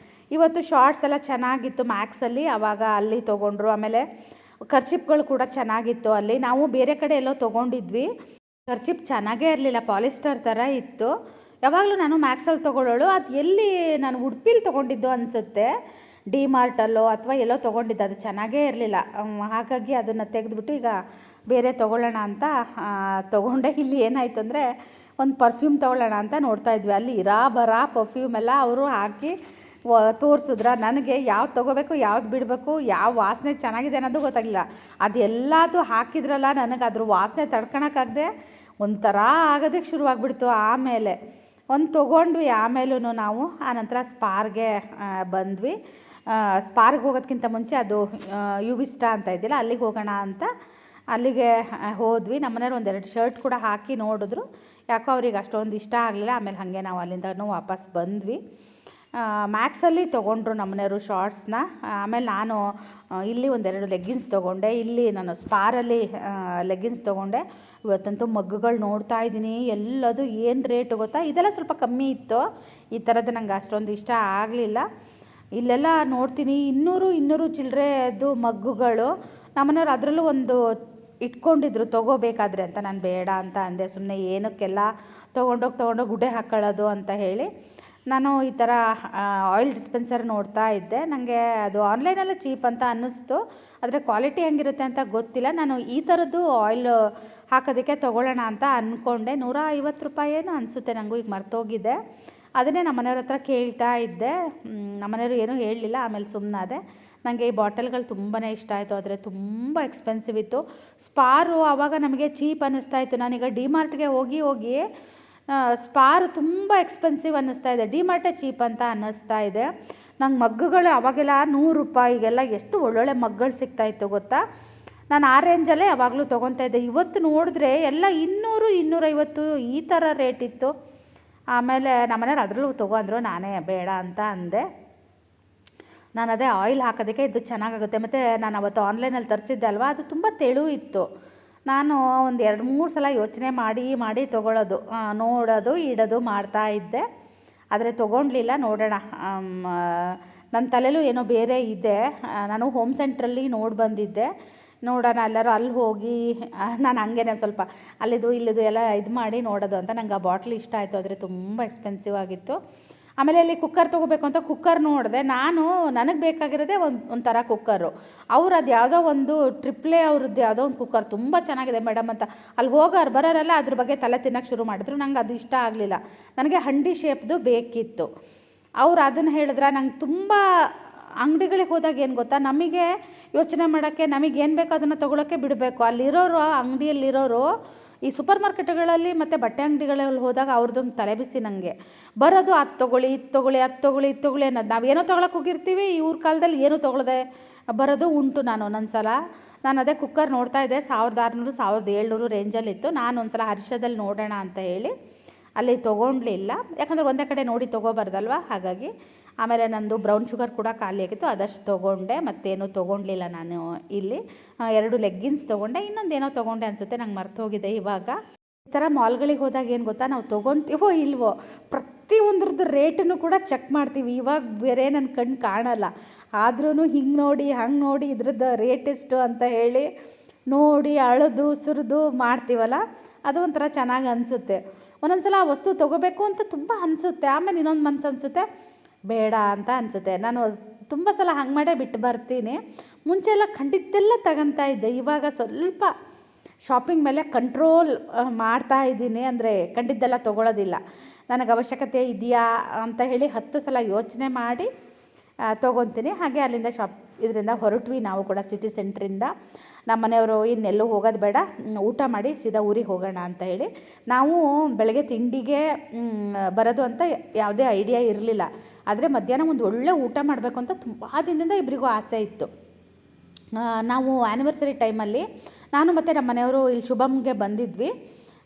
ಇವತ್ತು ಶಾರ್ಟ್ಸ್ ಎಲ್ಲ ಚೆನ್ನಾಗಿತ್ತು ಮ್ಯಾಕ್ಸಲ್ಲಿ, ಆವಾಗ ಅಲ್ಲಿ ತೊಗೊಂಡ್ರು. ಆಮೇಲೆ ಕರ್ಚಿಪ್ಗಳು ಕೂಡ ಚೆನ್ನಾಗಿತ್ತು ಅಲ್ಲಿ. ನಾವು ಬೇರೆ ಕಡೆ ಎಲ್ಲೋ ತೊಗೊಂಡಿದ್ವಿ, ಕರ್ಚಿಪ್ ಚೆನ್ನಾಗೇ ಇರಲಿಲ್ಲ, ಪಾಲಿಸ್ಟರ್ ಥರ ಇತ್ತು. ಯಾವಾಗಲೂ ನಾನು ಮ್ಯಾಕ್ಸಲ್ಲಿ ತೊಗೊಳ್ಳೋಳು. ಅದು ಎಲ್ಲಿ ನಾನು ಉಡುಪಿಲಿ ತೊಗೊಂಡಿದ್ದು ಅನಿಸುತ್ತೆ. ಡಿ ಮಾರ್ಟಲ್ಲೋ ಅಥವಾ ಎಲ್ಲೋ ತೊಗೊಂಡಿದ್ದೆ, ಅದು ಚೆನ್ನಾಗೇ ಇರಲಿಲ್ಲ. ಹಾಗಾಗಿ ಅದನ್ನು ತೆಗೆದುಬಿಟ್ಟು ಈಗ ಬೇರೆ ತೊಗೊಳ್ಳೋಣ ಅಂತ ತೊಗೊಂಡೆ. ಇಲ್ಲಿ ಏನಾಯಿತು ಅಂದರೆ ಒಂದು ಪರ್ಫ್ಯೂಮ್ ತೊಗೊಳ್ಳೋಣ ಅಂತ ನೋಡ್ತಾ ಇದ್ವಿ, ಅಲ್ಲಿ ಬರಾ ಪರ್ಫ್ಯೂಮ್ ಎಲ್ಲ ಅವರು ಹಾಕಿ ತೋರಿಸಿದ್ರ. ನನಗೆ ಯಾವ್ದು ತೊಗೋಬೇಕು ಯಾವ್ದು ಬಿಡಬೇಕು, ಯಾವ ವಾಸನೆ ಚೆನ್ನಾಗಿದೆ ಅನ್ನೋದು ಗೊತ್ತಾಗಲಿಲ್ಲ. ಅದೆಲ್ಲದು ಹಾಕಿದ್ರಲ್ಲ, ನನಗೆ ಅದ್ರ ವಾಸನೆ ತಡ್ಕೊಳಕ್ಕಾಗದೆ ಒಂಥರ ಆಗೋದಕ್ಕೆ ಶುರುವಾಗ್ಬಿಡ್ತು. ಆಮೇಲೆ ಒಂದು ತೊಗೊಂಡ್ವಿ. ಆಮೇಲೂ ನಾವು ಆನಂತರ ಸ್ಪಾರ್ಗೆ ಬಂದ್ವಿ. ಸ್ಪಾರ್ಗೆ ಹೋಗೋದಕ್ಕಿಂತ ಮುಂಚೆ ಅದು ಯುವಿಸ್ಟಾ ಅಂತ ಇದೆಯಲ್ಲ, ಅಲ್ಲಿಗೆ ಹೋಗೋಣ ಅಂತ ಅಲ್ಲಿಗೆ ಹೋದ್ವಿ. ನಮ್ಮನೆಯವ್ರು ಒಂದೆರಡು ಶರ್ಟ್ ಕೂಡ ಹಾಕಿ ನೋಡಿದ್ರು, ಯಾಕೋ ಅವ್ರಿಗೆ ಅಷ್ಟೊಂದು ಇಷ್ಟ ಆಗಲಿಲ್ಲ. ಆಮೇಲೆ ಹಾಗೆ ನಾವು ಅಲ್ಲಿಂದನೂ ವಾಪಸ್ ಬಂದ್ವಿ. ಮ್ಯಾಕ್ಸಲ್ಲಿ ತೊಗೊಂಡ್ರು ನಮ್ಮನೆಯವರು ಶಾರ್ಟ್ಸ್ನ. ಆಮೇಲೆ ನಾನು ಇಲ್ಲಿ ಒಂದೆರಡು ಲೆಗ್ಗಿನ್ಸ್ ತೊಗೊಂಡೆ. ಇಲ್ಲಿ ನಾನು ಸ್ಪಾರಲ್ಲಿ ಲೆಗ್ಗಿನ್ಸ್ ತೊಗೊಂಡೆ. ಇವತ್ತಂತೂ ಮಗ್ಗುಗಳು ನೋಡ್ತಾ ಇದ್ದೀನಿ, ಎಲ್ಲದು ಏನು ರೇಟು ಗೊತ್ತಾ, ಇದೆಲ್ಲ ಸ್ವಲ್ಪ ಕಮ್ಮಿ ಇತ್ತು. ಈ ಥರದ್ದು ನಂಗೆ ಅಷ್ಟೊಂದು ಇಷ್ಟ ಆಗಲಿಲ್ಲ. ಇಲ್ಲೆಲ್ಲ ನೋಡ್ತೀನಿ 200 ಚಿಲ್ಲರೆದು ಮಗ್ಗುಗಳು. ನಮ್ಮನೆಯವ್ರು ಅದರಲ್ಲೂ ಒಂದು ಇಟ್ಕೊಂಡಿದ್ರು ತೊಗೋಬೇಕಾದ್ರೆ ಅಂತ. ನಾನು ಬೇಡ ಅಂತ ಅಂದೆ, ಸುಮ್ಮನೆ ಏನಕ್ಕೆಲ್ಲ ತೊಗೊಂಡೋಗಿ ಗುಡ್ಡೆ ಹಾಕ್ಕೊಳ್ಳೋದು ಅಂತ ಹೇಳಿ ನಾನು ಈ ಥರ ಆಯಿಲ್ ಡಿಸ್ಪೆನ್ಸರ್ ನೋಡ್ತಾ ಇದ್ದೆ. ನನಗೆ ಅದು ಆನ್ಲೈನಲ್ಲೇ ಚೀಪ್ ಅಂತ ಅನ್ನಿಸ್ತು, ಆದರೆ ಕ್ವಾಲಿಟಿ ಹೆಂಗಿರುತ್ತೆ ಅಂತ ಗೊತ್ತಿಲ್ಲ. ನಾನು ಈ ಥರದ್ದು ಆಯಿಲ್ ಹಾಕೋದಕ್ಕೆ ತೊಗೊಳ್ಳೋಣ ಅಂತ ಅಂದ್ಕೊಂಡೆ. 150 ರೂಪಾಯಿ ಏನೋ ಅನಿಸುತ್ತೆ, ನನಗೂ ಈಗ ಮರ್ತೋಗಿದೆ. ಅದನ್ನೇ ನಮ್ಮ ಮನೆಯವ್ರ ಹತ್ರ ಕೇಳ್ತಾ ಇದ್ದೆ. ನಮ್ಮನೆಯವರು ಏನೂ ಹೇಳಲಿಲ್ಲ. ಆಮೇಲೆ ಸುಮ್ಮನಾದೆ. ನನಗೆ ಈ ಬಾಟಲ್ಗಳು ತುಂಬಾ ಇಷ್ಟ ಆಯಿತು, ಆದರೆ ತುಂಬ ಎಕ್ಸ್ಪೆನ್ಸಿವ್ ಇತ್ತು. ಸ್ಪಾರು ಆವಾಗ ನಮಗೆ ಚೀಪ್ ಅನ್ನಿಸ್ತಾ ಇತ್ತು. ನಾನೀಗ ಡಿ ಮಾರ್ಟ್ಗೆ ಹೋಗಿ ಸ್ಪಾರು ತುಂಬ ಎಕ್ಸ್ಪೆನ್ಸಿವ್ ಅನ್ನಿಸ್ತಾ ಇದೆ, ಡಿ ಮಾರ್ಟೇ ಚೀಪ್ ಅಂತ ಅನ್ನಿಸ್ತಾ ಇದೆ. ನಂಗೆ ಮಗ್ಗುಗಳು ಅವಾಗೆಲ್ಲ 100 ರೂಪಾಯಿಗೆಲ್ಲ ಎಷ್ಟು ಒಳ್ಳೊಳ್ಳೆ ಮಗ್ಗಳು ಸಿಗ್ತಾಯಿತ್ತು ಗೊತ್ತಾ. ನಾನು ಆ ರೇಂಜಲ್ಲೇ ಯಾವಾಗಲೂ ತೊಗೊತಾ ಇದ್ದೆ. ಇವತ್ತು ನೋಡಿದ್ರೆ ಎಲ್ಲ 200, 250 ಈ ಥರ ರೇಟ್ ಇತ್ತು. ಆಮೇಲೆ ನಮ್ಮನೆಯವ್ರು ಅದರಲ್ಲೂ ತೊಗೊಂಡ್ರು, ನಾನೇ ಬೇಡ ಅಂತ ಅಂದೆ. ನಾನು ಅದೇ ಆಯಿಲ್ ಹಾಕೋದಕ್ಕೆ ಇದು ಚೆನ್ನಾಗಾಗುತ್ತೆ. ಮತ್ತು ನಾನು ಅವತ್ತು ಆನ್ಲೈನಲ್ಲಿ ತರಿಸಿದ್ದೆ ಅಲ್ವಾ, ಅದು ತುಂಬ ತೆಳು ಇತ್ತು. ನಾನು ಒಂದು 2-3 ಸಲ ಯೋಚನೆ ಮಾಡಿ ತೊಗೊಳ್ಳೋದು, ನೋಡೋದು ಇಡೋದು ಮಾಡ್ತಾ ಇದ್ದೆ, ಆದರೆ ತೊಗೊಂಡ್ಲಿಲ್ಲ. ನೋಡೋಣ, ನನ್ನ ತಲೆಯಲ್ಲೂ ಏನೋ ಬೇರೆ ಇದೆ. ನಾನು ಹೋಮ್ ಸೆಂಟ್ರಲ್ಲಿ ನೋಡಿ ಬಂದಿದ್ದೆ, ನೋಡೋಣ ಎಲ್ಲರೂ ಅಲ್ಲಿ ಹೋಗಿ ನಾನು ಹಂಗೇನೆ ಸ್ವಲ್ಪ ಅಲ್ಲಿದು ಇಲ್ಲಿದು ಎಲ್ಲ ಇದು ಮಾಡಿ ನೋಡೋದು ಅಂತ. ನಂಗೆ ಆ ಬಾಟ್ಲ್ ಇಷ್ಟ ಆಯಿತು, ಆದರೆ ತುಂಬ ಎಕ್ಸ್ಪೆನ್ಸಿವ್ ಆಗಿತ್ತು. ಆಮೇಲೆ ಅಲ್ಲಿ ಕುಕ್ಕರ್ ತೊಗೋಬೇಕು ಅಂತ ಕುಕ್ಕರ್ ನೋಡಿದೆ. ನನಗೆ ಬೇಕಾಗಿರೋದೇ ಒಂಥರ ಕುಕ್ಕರು. ಅವ್ರು ಅದು ಯಾವುದೋ ಒಂದು ಟ್ರಿಪ್ಲೆ ಅವ್ರದ್ದು ಯಾವುದೋ ಒಂದು ಕುಕ್ಕರ್ ತುಂಬ ಚೆನ್ನಾಗಿದೆ ಮೇಡಮ್ ಅಂತ ಅಲ್ಲಿ ಹೋಗೋರು ಬರೋರೆಲ್ಲ ಅದ್ರ ಬಗ್ಗೆ ತಲೆ ತಿನ್ನೋಕ್ಕೆ ಶುರು ಮಾಡಿದ್ರು. ನಂಗೆ ಅದು ಇಷ್ಟ ಆಗಲಿಲ್ಲ. ನನಗೆ ಹಂಡಿ ಶೇಪ್ದು ಬೇಕಿತ್ತು. ಅವ್ರು ಅದನ್ನು ಹೇಳಿದ್ರೆ, ನಂಗೆ ತುಂಬ ಅಂಗಡಿಗಳಿಗೆ ಹೋದಾಗ ಏನು ಗೊತ್ತಾ, ನಮಗೆ ಯೋಚನೆ ಮಾಡೋಕ್ಕೆ ನಮಗೇನು ಬೇಕೋ ಅದನ್ನು ತೊಗೊಳಕ್ಕೆ ಬಿಡಬೇಕು. ಅಲ್ಲಿರೋರು, ಅಂಗಡಿಯಲ್ಲಿರೋರು, ಈ ಸೂಪರ್ ಮಾರ್ಕೆಟ್ಗಳಲ್ಲಿ ಮತ್ತು ಬಟ್ಟೆ ಅಂಗಡಿಗಳಲ್ಲಿ ಹೋದಾಗ ಅವ್ರದ್ದೊಂದು ತಲೆ ಬಿಸಿ. ನನಗೆ ಬರೋದು ಅದು ತೊಗೊಳ್ಳಿ ಇದು ತೊಗೊಳ್ಳಿ ಅನ್ನೋದು. ನಾವೇನೋ ತೊಗೊಳಕ್ಕೆ ಹೋಗಿರ್ತೀವಿ, ಇವ್ರ ಕಾಲದಲ್ಲಿ ಏನೂ ತೊಗೊಳದೆ ಬರೋದು ಉಂಟು. ನಾನು ಅದೇ ಕುಕ್ಕರ್ ನೋಡ್ತಾ ಇದ್ದೆ, 1600, 1700 ರೇಂಜಲ್ಲಿತ್ತು. ನಾನು ಒಂದು ಸಲ ಹರ್ಷದಲ್ಲಿ ನೋಡೋಣ ಅಂತ ಹೇಳಿ ಅಲ್ಲಿ ತೊಗೊಂಡ್ಲಿಲ್ಲ, ಯಾಕಂದರೆ ಒಂದೇ ಕಡೆ ನೋಡಿ ತೊಗೋಬಾರ್ದಲ್ವ, ಹಾಗಾಗಿ. ಆಮೇಲೆ ನಂದು ಬ್ರೌನ್ ಶುಗರ್ ಕೂಡ ಖಾಲಿಯಾಗಿತ್ತು, ಅದಷ್ಟು ತೊಗೊಂಡೆ. ಮತ್ತೇನೂ ತೊಗೊಂಡ್ಲಿಲ್ಲ ನಾನು. ಇಲ್ಲಿ 2 ಲೆಗ್ಗಿನ್ಸ್ ತೊಗೊಂಡೆ, ಇನ್ನೊಂದೇನೋ ತೊಗೊಂಡೆ ಅನಿಸುತ್ತೆ, ನಂಗೆ ಮರ್ತೋಗಿದೆ ಇವಾಗ. ಈ ಥರ ಮಾಲ್ಗಳಿಗೆ ಹೋದಾಗ ಏನು ಗೊತ್ತಾ, ನಾವು ತೊಗೊತೀವೋ ಇಲ್ವೋ ಪ್ರತಿಯೊಂದ್ರದ್ದು ರೇಟನ್ನು ಕೂಡ ಚೆಕ್ ಮಾಡ್ತೀವಿ. ಇವಾಗ ಬೇರೆ ನನ್ನ ಕಣ್ಣು ಕಾಣಲ್ಲ, ಆದ್ರೂ ಹಿಂಗೆ ನೋಡಿ ಹಂಗೆ ನೋಡಿ ಇದ್ರದ್ದು ರೇಟ್ ಎಷ್ಟು ಅಂತ ಹೇಳಿ ನೋಡಿ ಅಳದು ಸುರಿದು ಮಾಡ್ತೀವಲ್ಲ, ಅದು ಒಂಥರ ಚೆನ್ನಾಗಿ ಅನಿಸುತ್ತೆ. ಒಂದೊಂದು ಸಲ ಆ ವಸ್ತು ತೊಗೋಬೇಕು ಅಂತ ತುಂಬ ಅನಿಸುತ್ತೆ, ಆಮೇಲೆ ಇನ್ನೊಂದು ಮನಸ್ಸು ಅನಿಸುತ್ತೆ ಬೇಡ ಅಂತ ಅನಿಸುತ್ತೆ. ನಾನು ತುಂಬ ಸಲ ಹಂಗೆ ಮಾಡೇ ಬಿಟ್ಟು ಬರ್ತೀನಿ. ಮುಂಚೆ ಎಲ್ಲ ಖಂಡಿತೆಲ್ಲ ತಗೊತಾ ಇದ್ದೆ, ಇವಾಗ ಸ್ವಲ್ಪ ಶಾಪಿಂಗ್ ಮೇಲೆ ಕಂಟ್ರೋಲ್ ಮಾಡ್ತಾ ಇದ್ದೀನಿ. ಅಂದರೆ ಕಂಡಿದ್ದೆಲ್ಲ ತೊಗೊಳೋದಿಲ್ಲ. ನನಗೆ ಅವಶ್ಯಕತೆ ಇದೆಯಾ ಅಂತ ಹೇಳಿ 10 ಸಲ ಯೋಚನೆ ಮಾಡಿ ತೊಗೊತೀನಿ. ಹಾಗೆ ಅಲ್ಲಿಂದ ಇದರಿಂದ ಹೊರಟ್ವಿ ನಾವು ಕೂಡ, ಸಿಟಿ ಸೆಂಟ್ರಿಂದ. ನಮ್ಮ ಮನೆಯವರು ಇನ್ನೆಲ್ಲೂ ಹೋಗೋದು ಬೇಡ, ಊಟ ಮಾಡಿ ಸೀದಾ ಊರಿಗೆ ಹೋಗೋಣ ಅಂತ ಹೇಳಿ. ನಾವು ಬೆಳಗ್ಗೆ ತಿಂಡಿಗೆ ಬರೋದು ಅಂತ ಯಾವುದೇ ಐಡಿಯಾ ಇರಲಿಲ್ಲ, ಆದರೆ ಮಧ್ಯಾಹ್ನ ಒಂದು ಒಳ್ಳೆ ಊಟ ಮಾಡಬೇಕು ಅಂತ ತುಂಬ ದಿನದಿಂದ ಇಬ್ಬರಿಗೂ ಆಸೆ ಇತ್ತು. ನಾವು ಆ್ಯನಿವರ್ಸರಿ ಟೈಮಲ್ಲಿ ನಾನು ಮತ್ತು ನಮ್ಮ ಮನೆಯವರು ಇಲ್ಲಿ ಶುಭಮ್ಗೆ ಬಂದಿದ್ವಿ.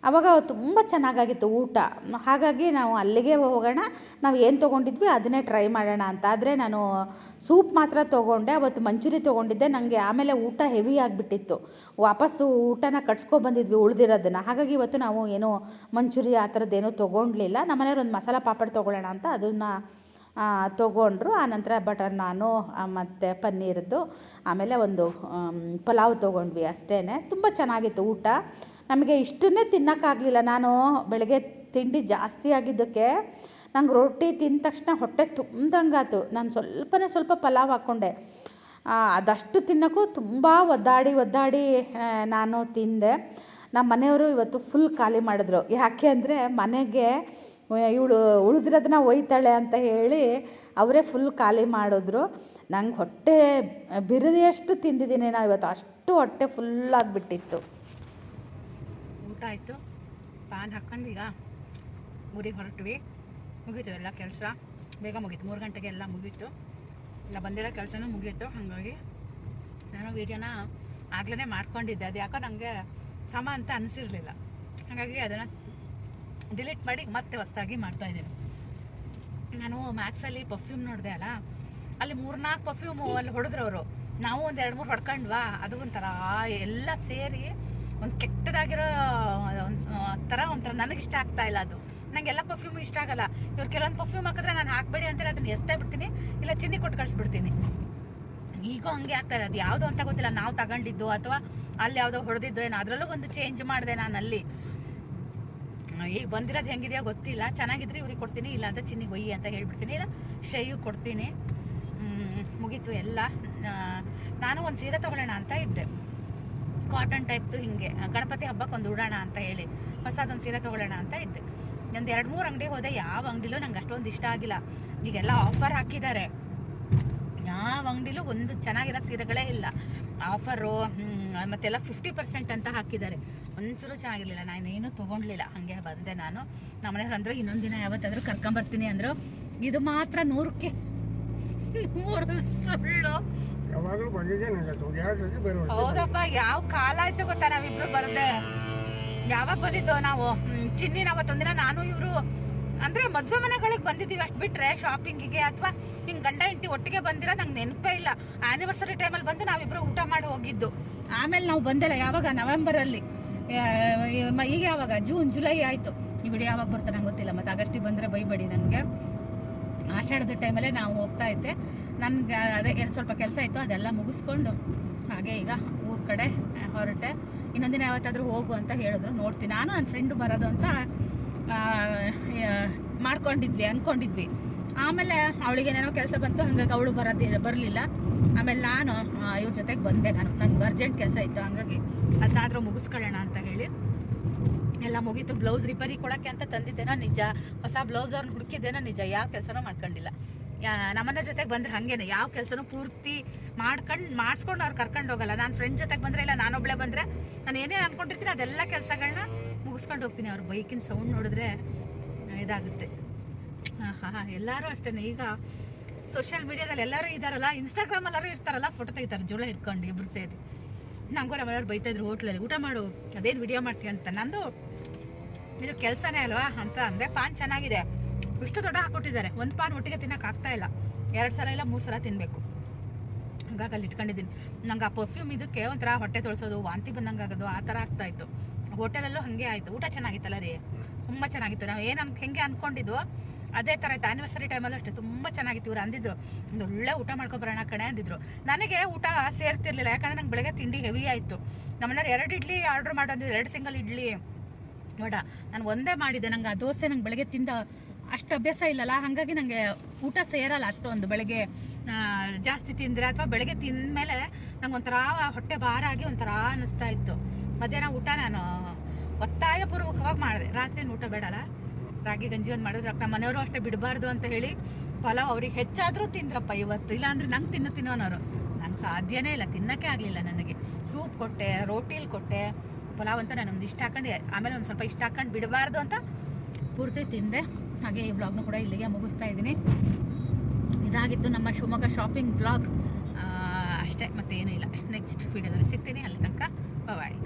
ಆವಾಗ ತುಂಬ ಚೆನ್ನಾಗಾಗಿತ್ತು ಊಟ, ಹಾಗಾಗಿ ನಾವು ಅಲ್ಲಿಗೆ ಹೋಗೋಣ, ನಾವು ಏನು ತೊಗೊಂಡಿದ್ವಿ ಅದನ್ನೇ ಟ್ರೈ ಮಾಡೋಣ ಅಂತ. ಆದರೆ ನಾನು ಸೂಪ್ ಮಾತ್ರ ತೊಗೊಂಡೆ. ಅವತ್ತು ಮಂಚೂರಿ ತೊಗೊಂಡಿದ್ದೆ. ನನಗೆ ಆಮೇಲೆ ಊಟ ಹೆವಿ ಆಗಿಬಿಟ್ಟಿತ್ತು, ವಾಪಸ್ಸು ಊಟನ ಕಟ್ಸ್ಕೊಬಂದಿದ್ವಿ ಉಳಿದಿರೋದನ್ನು. ಹಾಗಾಗಿ ಇವತ್ತು ನಾವು ಏನೋ ಮಂಚೂರಿ ಆ ಥರದ್ದೇನೂ ತೊಗೊಂಡ್ಲಿಲ್ಲ. ನಮ್ಮ ಮನೆಯವ್ರು ಒಂದು ಮಸಾಲ ಪಾಪಡ್ ತೊಗೊಳ್ಳೋಣ ಅಂತ ಅದನ್ನು ತೊಗೊಂಡ್ರು. ಆನಂತರ ಬಟರ್ ನಾನು ಮತ್ತು ಪನ್ನೀರ್ದು, ಆಮೇಲೆ ಒಂದು ಪಲಾವ್ ತೊಗೊಂಡ್ವಿ ಅಷ್ಟೇ. ತುಂಬ ಚೆನ್ನಾಗಿತ್ತು ಊಟ. ನಮಗೆ ಇಷ್ಟನ್ನೇ ತಿನ್ನೋಕ್ಕಾಗಲಿಲ್ಲ. ನಾನು ಬೆಳಗ್ಗೆ ತಿಂಡಿ ಜಾಸ್ತಿ ಆಗಿದ್ದಕ್ಕೆ ನಂಗೆ ರೊಟ್ಟಿ ತಿಂದ ತಕ್ಷಣ ಹೊಟ್ಟೆ ತುಂಬ್ದಂಗಾತು. ನಾನು ಸ್ವಲ್ಪ ಪಲಾವ್ ಹಾಕ್ಕೊಂಡೆ, ಅದಷ್ಟು ತಿನ್ನೋಕ್ಕೂ ತುಂಬ ಒದ್ದಾಡಿ ನಾನು ತಿಂದೆ. ನಮ್ಮ ಮನೆಯವರು ಇವತ್ತು ಫುಲ್ ಖಾಲಿ ಮಾಡಿದ್ರು. ಯಾಕೆ ಅಂದರೆ ಮನೆಗೆ ಇವಳು ಉಳಿದಿರೋದನ್ನ ಒಯ್ತಾಳೆ ಅಂತ ಹೇಳಿ ಅವರೇ ಫುಲ್ ಖಾಲಿ ಮಾಡಿದ್ರು. ನಂಗೆ ಹೊಟ್ಟೆ ಬಿರಿದಷ್ಟು ತಿಂದಿದ್ದೀನಿ ನಾವು ಇವತ್ತು, ಅಷ್ಟು ಹೊಟ್ಟೆ ಫುಲ್ಲಾಗಿಬಿಟ್ಟಿತ್ತು. ಊಟ ಆಯಿತು, ಪಾನ್ ಹಾಕ್ಕೊಂಡು ಈಗ ಊರಿಗೆ ಹೊರಟ್ವಿ. ಮುಗೀತು ಎಲ್ಲ ಕೆಲಸ, ಬೇಗ ಮುಗೀತು, 3 ಗಂಟೆಗೆ ಎಲ್ಲ ಮುಗೀತು. ಇಲ್ಲ ಬಂದಿರೋ ಕೆಲಸನೂ ಮುಗೀತು. ಹಾಗಾಗಿ ನಾನು ವೀಡಿಯೋನ ಆಗಲೇ ಮಾಡ್ಕೊಂಡಿದ್ದೆ, ಅದು ಯಾಕೋ ನನಗೆ ಸಮ ಅಂತ ಅನಿಸಿರಲಿಲ್ಲ. ಹಾಗಾಗಿ ಅದನ್ನು ಡಿಲೀಟ್ ಮಾಡಿ ಮತ್ತೆ ಹೊಸದಾಗಿ ಮಾಡ್ತಾಯಿದ್ದೀನಿ. ನಾನು ಮ್ಯಾಕ್ಸಲ್ಲಿ ಪರ್ಫ್ಯೂಮ್ ನೋಡಿದೆ ಅಲ್ಲ, ಅಲ್ಲಿ 3-4 ಪರ್ಫ್ಯೂಮು ಅಲ್ಲಿ ಹೊಡೆದ್ರವರು. ನಾವು ಒಂದು 2-3 ಹೊಡ್ಕೊಂಡ್ವಾ, ಅದು ಒಂಥರ ಎಲ್ಲ ಸೇರಿ ಒಂದು ಕೆಟ್ಟದಾಗಿರೋ ಒಂಥರ ನನಗಿಷ್ಟ ಆಗ್ತಾ ಇಲ್ಲ ಅದು. ನನಗೆಲ್ಲ ಪರ್ಫ್ಯೂಮ್ ಇಷ್ಟ ಆಗಲ್ಲ. ಇವ್ರು ಕೆಲವೊಂದು ಪರ್ಫ್ಯೂಮ್ ಹಾಕಿದ್ರೆ ನಾನು ಹಾಕಬೇಡಿ ಅಂತೇಳಿ ಅದನ್ನು ಎಸ್ತೇ ಬಿಡ್ತೀನಿ, ಇಲ್ಲ ಚಿನ್ನಿ ಕೊಟ್ಟು ಕಳಿಸ್ಬಿಡ್ತೀನಿ. ಈಗ ಹಂಗೆ ಆಗ್ತಾರೆ, ಅದು ಯಾವುದೋ ಅಂತ ಗೊತ್ತಿಲ್ಲ, ನಾವು ತಗೊಂಡಿದ್ದು ಅಥವಾ ಅಲ್ಲಿ ಯಾವುದೋ ಹೊಡೆದಿದ್ದು ಏನೋ, ಅದರಲ್ಲೂ ಒಂದು ಚೇಂಜ್ ಮಾಡಿದೆ ನಾನು ಅಲ್ಲಿ. ಈಗ ಬಂದಿರೋದು ಹೆಂಗಿದೆಯೋ ಗೊತ್ತಿಲ್ಲ, ಚೆನ್ನಾಗಿದ್ರೆ ಇವ್ರಿಗೆ ಕೊಡ್ತೀನಿ, ಇಲ್ಲ ಅಂತ ಚಿನ್ನಿಗೆ ಒಯ್ಯಿ ಅಂತ ಹೇಳ್ಬಿಡ್ತೀನಿ, ಇಲ್ಲ ಶ್ರೇಯು ಕೊಡ್ತೀನಿ. ಮುಗೀತು ಎಲ್ಲ. ನಾನು ಒಂದು ಸೀರೆ ತೊಗೊಳ್ಳೋಣ ಅಂತ ಇದ್ದೆ, ಕಾಟನ್ ಟೈಪ್ದು, ಹಿಂಗೆ ಗಣಪತಿ ಹಬ್ಬಕ್ಕೆ ಒಂದು ಉಡೋಣ ಅಂತ ಹೇಳಿ ಹೊಸದೊಂದು ಸೀರೆ ತೊಗೊಳ್ಳೋಣ ಅಂತ ಇದ್ದೆ. ಒಂದು 2-3 ಅಂಗಡಿ ಹೋದೆ, ಯಾವ ಅಂಗಡಿಲೂ ನಂಗೆ ಅಷ್ಟೊಂದು ಇಷ್ಟ ಆಗಿಲ್ಲ. ಈಗೆಲ್ಲ ಆಫರ್ ಹಾಕಿದ್ದಾರೆ, ಯಾವ ಅಂಗಡಿಲೂ ಒಂದು ಚೆನ್ನಾಗಿರೋ ಸೀರೆಗಳೇ ಇಲ್ಲ. ಆಫರು ಮತ್ತೆಲ್ಲ 50% ಅಂತ ಹಾಕಿದ್ದಾರೆ, ಒಂಚೂರು ಚೆನ್ನಾಗಿರಲಿಲ್ಲ. ನಾನೇನು ತೊಗೊಂಡ್ಲಿಲ್ಲ, ಹಾಗೆ ಬಂದೆ ನಾನು. ನಮ್ಮನೆಯವ್ರು ಅಂದರು ಇನ್ನೊಂದು ದಿನ ಯಾವತ್ತಾದರೂ ಕರ್ಕೊಂಬರ್ತೀನಿ ಅಂದರು. ಇದು ಮಾತ್ರ 100ಕ್ಕೆ 100 ಸುಳ್ಳು. ಹೌದಪ್ಪ, ಯಾವ ಕಾಲ ಆಯ್ತು ಗೊತ್ತಾ ನಾವಿಬ್ರು ಬರದೆ. ಯಾವಾಗ ಬಂದಿದ್ದು ನಾವು ಚಿನ್ನಿನ ಅವತ್ತೊಂದಿನ ನಾನು ಇವರು ಅಂದರೆ ಮದುವೆ ಮನೆಗಳಿಗೆ ಬಂದಿದ್ದೀವಿ, ಅಷ್ಟು ಬಿಟ್ಟರೆ ಶಾಪಿಂಗಿಗೆ ಅಥವಾ ಹಿಂಗೆ ಗಂಡ ಹೆಂಡತಿ ಒಟ್ಟಿಗೆ ಬಂದಿರೋ ನಂಗೆ ನೆನಪೇ ಇಲ್ಲ. ಆ್ಯನಿವರ್ಸರಿ ಟೈಮಲ್ಲಿ ಬಂದು ನಾವಿಬ್ಬರು ಊಟ ಮಾಡಿ ಹೋಗಿದ್ದು. ಆಮೇಲೆ ನಾವು ಬಂದಿಲ್ಲ, ಯಾವಾಗ ನವೆಂಬರಲ್ಲಿ, ಈಗ ಯಾವಾಗ ಜೂನ್ ಜುಲೈ ಆಯಿತು. ಈ ವಿಡಿಯೋ ಯಾವಾಗ ಬರ್ತಾರೆ ನಂಗೆ ಗೊತ್ತಿಲ್ಲ. ಮತ್ತು ಆಗಸ್ಟಿಗೆ ಬಂದರೆ ಬೈಬೇಡಿ ನನಗೆ. ಆಷಾಢದ ಟೈಮಲ್ಲೇ ನಾವು ಹೋಗ್ತಾ ಇದ್ದೆ. ನನಗೆ ಅದೇ ಸ್ವಲ್ಪ ಕೆಲಸ ಇತ್ತು, ಅದೆಲ್ಲ ಮುಗಿಸ್ಕೊಂಡು ಹಾಗೆ ಈಗ ಊರ ಕಡೆ ಹೊರಟೆ. ಇನ್ನೊಂದಿನ ಯಾವತ್ತಾದರೂ ಹೋಗು ಅಂತ ಹೇಳಿದ್ರು, ನೋಡ್ತೀನಿ. ನಾನು ನನ್ನ ಫ್ರೆಂಡು ಬರೋದು ಅಂತ ಅಂದ್ಕೊಂಡಿದ್ವಿ. ಆಮೇಲೆ ಅವಳಿಗೇನೇನೋ ಕೆಲಸ ಬಂತು, ಹಾಗಾಗಿ ಅವಳು ಬರಲಿಲ್ಲ. ಆಮೇಲೆ ನಾನು ಇವ್ರ ಜೊತೆಗೆ ಬಂದೆ. ನನಗೆ ಅರ್ಜೆಂಟ್ ಕೆಲಸ ಇತ್ತು, ಹಾಗಾಗಿ ಅದನ್ನಾದರೂ ಮುಗಿಸ್ಕೊಳ್ಳೋಣ ಅಂತ ಹೇಳಿ ಎಲ್ಲ ಮುಗೀತು. ಬ್ಲೌಸ್ ರಿಪೇರಿ ಕೊಡೋಕ್ಕೆ ಅಂತ ತಂದಿದ್ದೇನೋ ನಿಜ, ಹೊಸ ಬ್ಲೌಸ್ ಅವ್ರನ್ನ ಹುಡುಕಿದ್ದೇನೋ ನಿಜ, ಯಾವ ಕೆಲಸನೂ ಮಾಡ್ಕೊಂಡಿಲ್ಲ. ನಮ್ಮನ್ನ ಜೊತೆಗೆ ಬಂದರೆ ಹಾಗೇನೆ ಯಾವ ಕೆಲಸನೂ ಪೂರ್ತಿ ಮಾಡಿಸ್ಕೊಂಡು ಅವ್ರು ಕರ್ಕೊಂಡು ಹೋಗಲ್ಲ. ನಾನು ಫ್ರೆಂಡ್ ಜೊತೆಗೆ ಬಂದರೆ, ಇಲ್ಲ ನಾನೊಬ್ಬಳೇ ಬಂದರೆ ನಾನು ಏನೇನು ಅಂದ್ಕೊಂಡಿರ್ತೀನಿ ಅದೆಲ್ಲ ಕೆಲಸಗಳನ್ನ ಮುಗಿಸ್ಕೊಂಡು ಹೋಗ್ತೀನಿ. ಅವ್ರ ಬೈಕಿನ ಸೌಂಡ್ ನೋಡಿದ್ರೆ ಇದಾಗುತ್ತೆ. ಎಲ್ಲರೂ ಅಷ್ಟೇ. ಈಗ ಸೋಷಿಯಲ್ ಮೀಡಿಯಾದಲ್ಲಿ ಎಲ್ಲರೂ ಇದ್ದಾರಲ್ಲ, ಇನ್ಸ್ಟಾಗ್ರಾಮಲ್ಲರೂ ಇರ್ತಾರಲ್ಲ, ಫೋಟೋ ತೆಗಿತಾರೆ ಜೋಳ ಇಟ್ಕೊಂಡು ಇಬ್ಬರು ಸೇರಿ. ನಂಗೂ ನಮ್ಮನೆಯವ್ರು ಬೈತಾಯಿದ್ರು, ಹೋಟ್ಲಲ್ಲಿ ಊಟ ಮಾಡು, ಅದೇನು ವಿಡಿಯೋ ಮಾಡ್ತೀವಿ ಅಂತ. ನಂದು ಇದು ಕೆಲಸನೇ ಅಲ್ವಾ ಅಂತ ಅಂದೆ. ಪಾನ್ ಚೆನ್ನಾಗಿದೆ, ಇಷ್ಟು ದೊಡ್ಡ ಹಾಕ್ಕೊಟ್ಟಿದ್ದಾರೆ. ಒಂದು ಪಾನ್ ಒಟ್ಟಿಗೆ ತಿನ್ನೋಕೆ ಆಗ್ತಾ ಇಲ್ಲ, 2 ಸಲ ಇಲ್ಲ 3 ಸಲ ತಿನ್ನಬೇಕು. ಹಾಗಾಗಿ ಅಲ್ಲಿ ಇಟ್ಕೊಂಡಿದ್ದೀನಿ. ನಂಗೆ ಆ ಪರ್ಫ್ಯೂಮ್ ಇದಕ್ಕೆ ಒಂಥರ ಹೊಟ್ಟೆ ತೊಳ್ಸೋದು, ವಾಂತಿ ಬಂದಂಗೆ ಆಗೋದು, ಆ ಥರ ಆಗ್ತಾಯಿತ್ತು. ಹೋಟೆಲಲ್ಲೂ ಹಾಗೆ ಆಯಿತು. ಊಟ ಚೆನ್ನಾಗಿತ್ತಲ್ಲ ರೀ, ತುಂಬ ಚೆನ್ನಾಗಿತ್ತು. ನಾವು ಏನು ಹೆಂಗೆ ಅಂದ್ಕೊಂಡಿದ್ವೋ ಅದೇ ಥರ ಆಯ್ತು. ಆ್ಯನಿವರ್ಸರಿ ಟೈಮಲ್ಲೂ ಅಷ್ಟೇ ತುಂಬ ಚೆನ್ನಾಗಿತ್ತು. ಇವ್ರು ಅಂದಿದ್ರು ಒಂದು ಒಳ್ಳೆ ಊಟ ಮಾಡ್ಕೊಬರೋಣ ಕಣೆ ಅಂದಿದ್ರು. ನನಗೆ ಊಟ ಸೇರ್ತಿರ್ಲಿಲ್ಲ, ಯಾಕಂದರೆ ನಂಗೆ ಬೆಳಗ್ಗೆ ತಿಂಡಿ ಹೆವಿ ಆಯಿತು. ನಮ್ಮನೆಯವ್ರು 2 ಇಡ್ಲಿ ಆರ್ಡ್ರ್ ಮಾಡೋದಿದ್ರು, 2 ಸಿಂಗಲ್ ಇಡ್ಲಿ ವಡ. ನಾನು ಒಂದೇ ಮಾಡಿದ್ದೆ. ನಂಗೆ ಆ ದೋಸೆ ನಂಗೆ ಬೆಳಗ್ಗೆ ತಿಂದ ಅಷ್ಟು ಅಭ್ಯಾಸ ಇಲ್ಲಲ್ಲ, ಹಾಗಾಗಿ ನನಗೆ ಊಟ ಸೇರಲ್ಲ ಅಷ್ಟೊಂದು. ಬೆಳಗ್ಗೆ ಜಾಸ್ತಿ ತಿಂದರೆ ಅಥವಾ ಬೆಳಗ್ಗೆ ತಿಂದಮೇಲೆ ನಂಗೆ ಒಂಥರ ಹೊಟ್ಟೆ ಭಾರ ಆಗಿ ಒಂಥರ ಅನ್ನಿಸ್ತಾ ಇತ್ತು. ಮಧ್ಯಾಹ್ನ ಊಟ ನಾನು ಒತ್ತಾಯಪೂರ್ವಕವಾಗಿ ಮಾಡಿದೆ. ರಾತ್ರಿ ಊಟ ಬೇಡಲ್ಲ, ರಾಗಿ ಗಂಜಿ ಒಂದು ಮಾಡಿದ್ರೆ ನಮ್ಮ ಮನೆಯವರು ಅಷ್ಟೇ ಬಿಡಬಾರ್ದು ಅಂತ ಹೇಳಿ ಪಲಾವ್ ಅವ್ರಿಗೆ ಹೆಚ್ಚಾದರೂ ತಿಂದ್ರಪ್ಪ ಇವತ್ತು. ಇಲ್ಲಾಂದ್ರೆ ನಂಗೆ ತಿನ್ನೋನವರು. ನಂಗೆ ಸಾಧ್ಯನೇ ಇಲ್ಲ, ತಿನ್ನೋಕ್ಕೆ ಆಗಲಿಲ್ಲ ನನಗೆ. ಸೂಪ್ ಕೊಟ್ಟೆ, ರೋಟಿಲಿ ಕೊಟ್ಟೆ, ಪಲಾವ್ ಅಂತ ನಾನು ಒಂದು ಇಷ್ಟ ಹಾಕೊಂಡು, ಆಮೇಲೆ ಒಂದು ಸ್ವಲ್ಪ ಇಷ್ಟ ಹಾಕೊಂಡು ಬಿಡಬಾರ್ದು ಅಂತ ಪೂರ್ತಿ ತಿಂದೆ. ಹಾಗೆ ಈ ವ್ಲಾಗ್ನ ಕೂಡ ಇಲ್ಲಿಗೆ ಮುಗಿಸ್ತಾ ಇದ್ದೀನಿ. ಇದಾಗಿತ್ತು ನಮ್ಮ ಶಿವಮೊಗ್ಗ ಶಾಪಿಂಗ್ ವ್ಲಾಗ್ ಅಷ್ಟೇ, ಮತ್ತೇನೂ ಇಲ್ಲ. ನೆಕ್ಸ್ಟ್ ವೀಡಿಯೋದಲ್ಲಿ ಸಿಗ್ತೀನಿ. ಅಲ್ಲಿ ತನಕ ಬಾಯ್.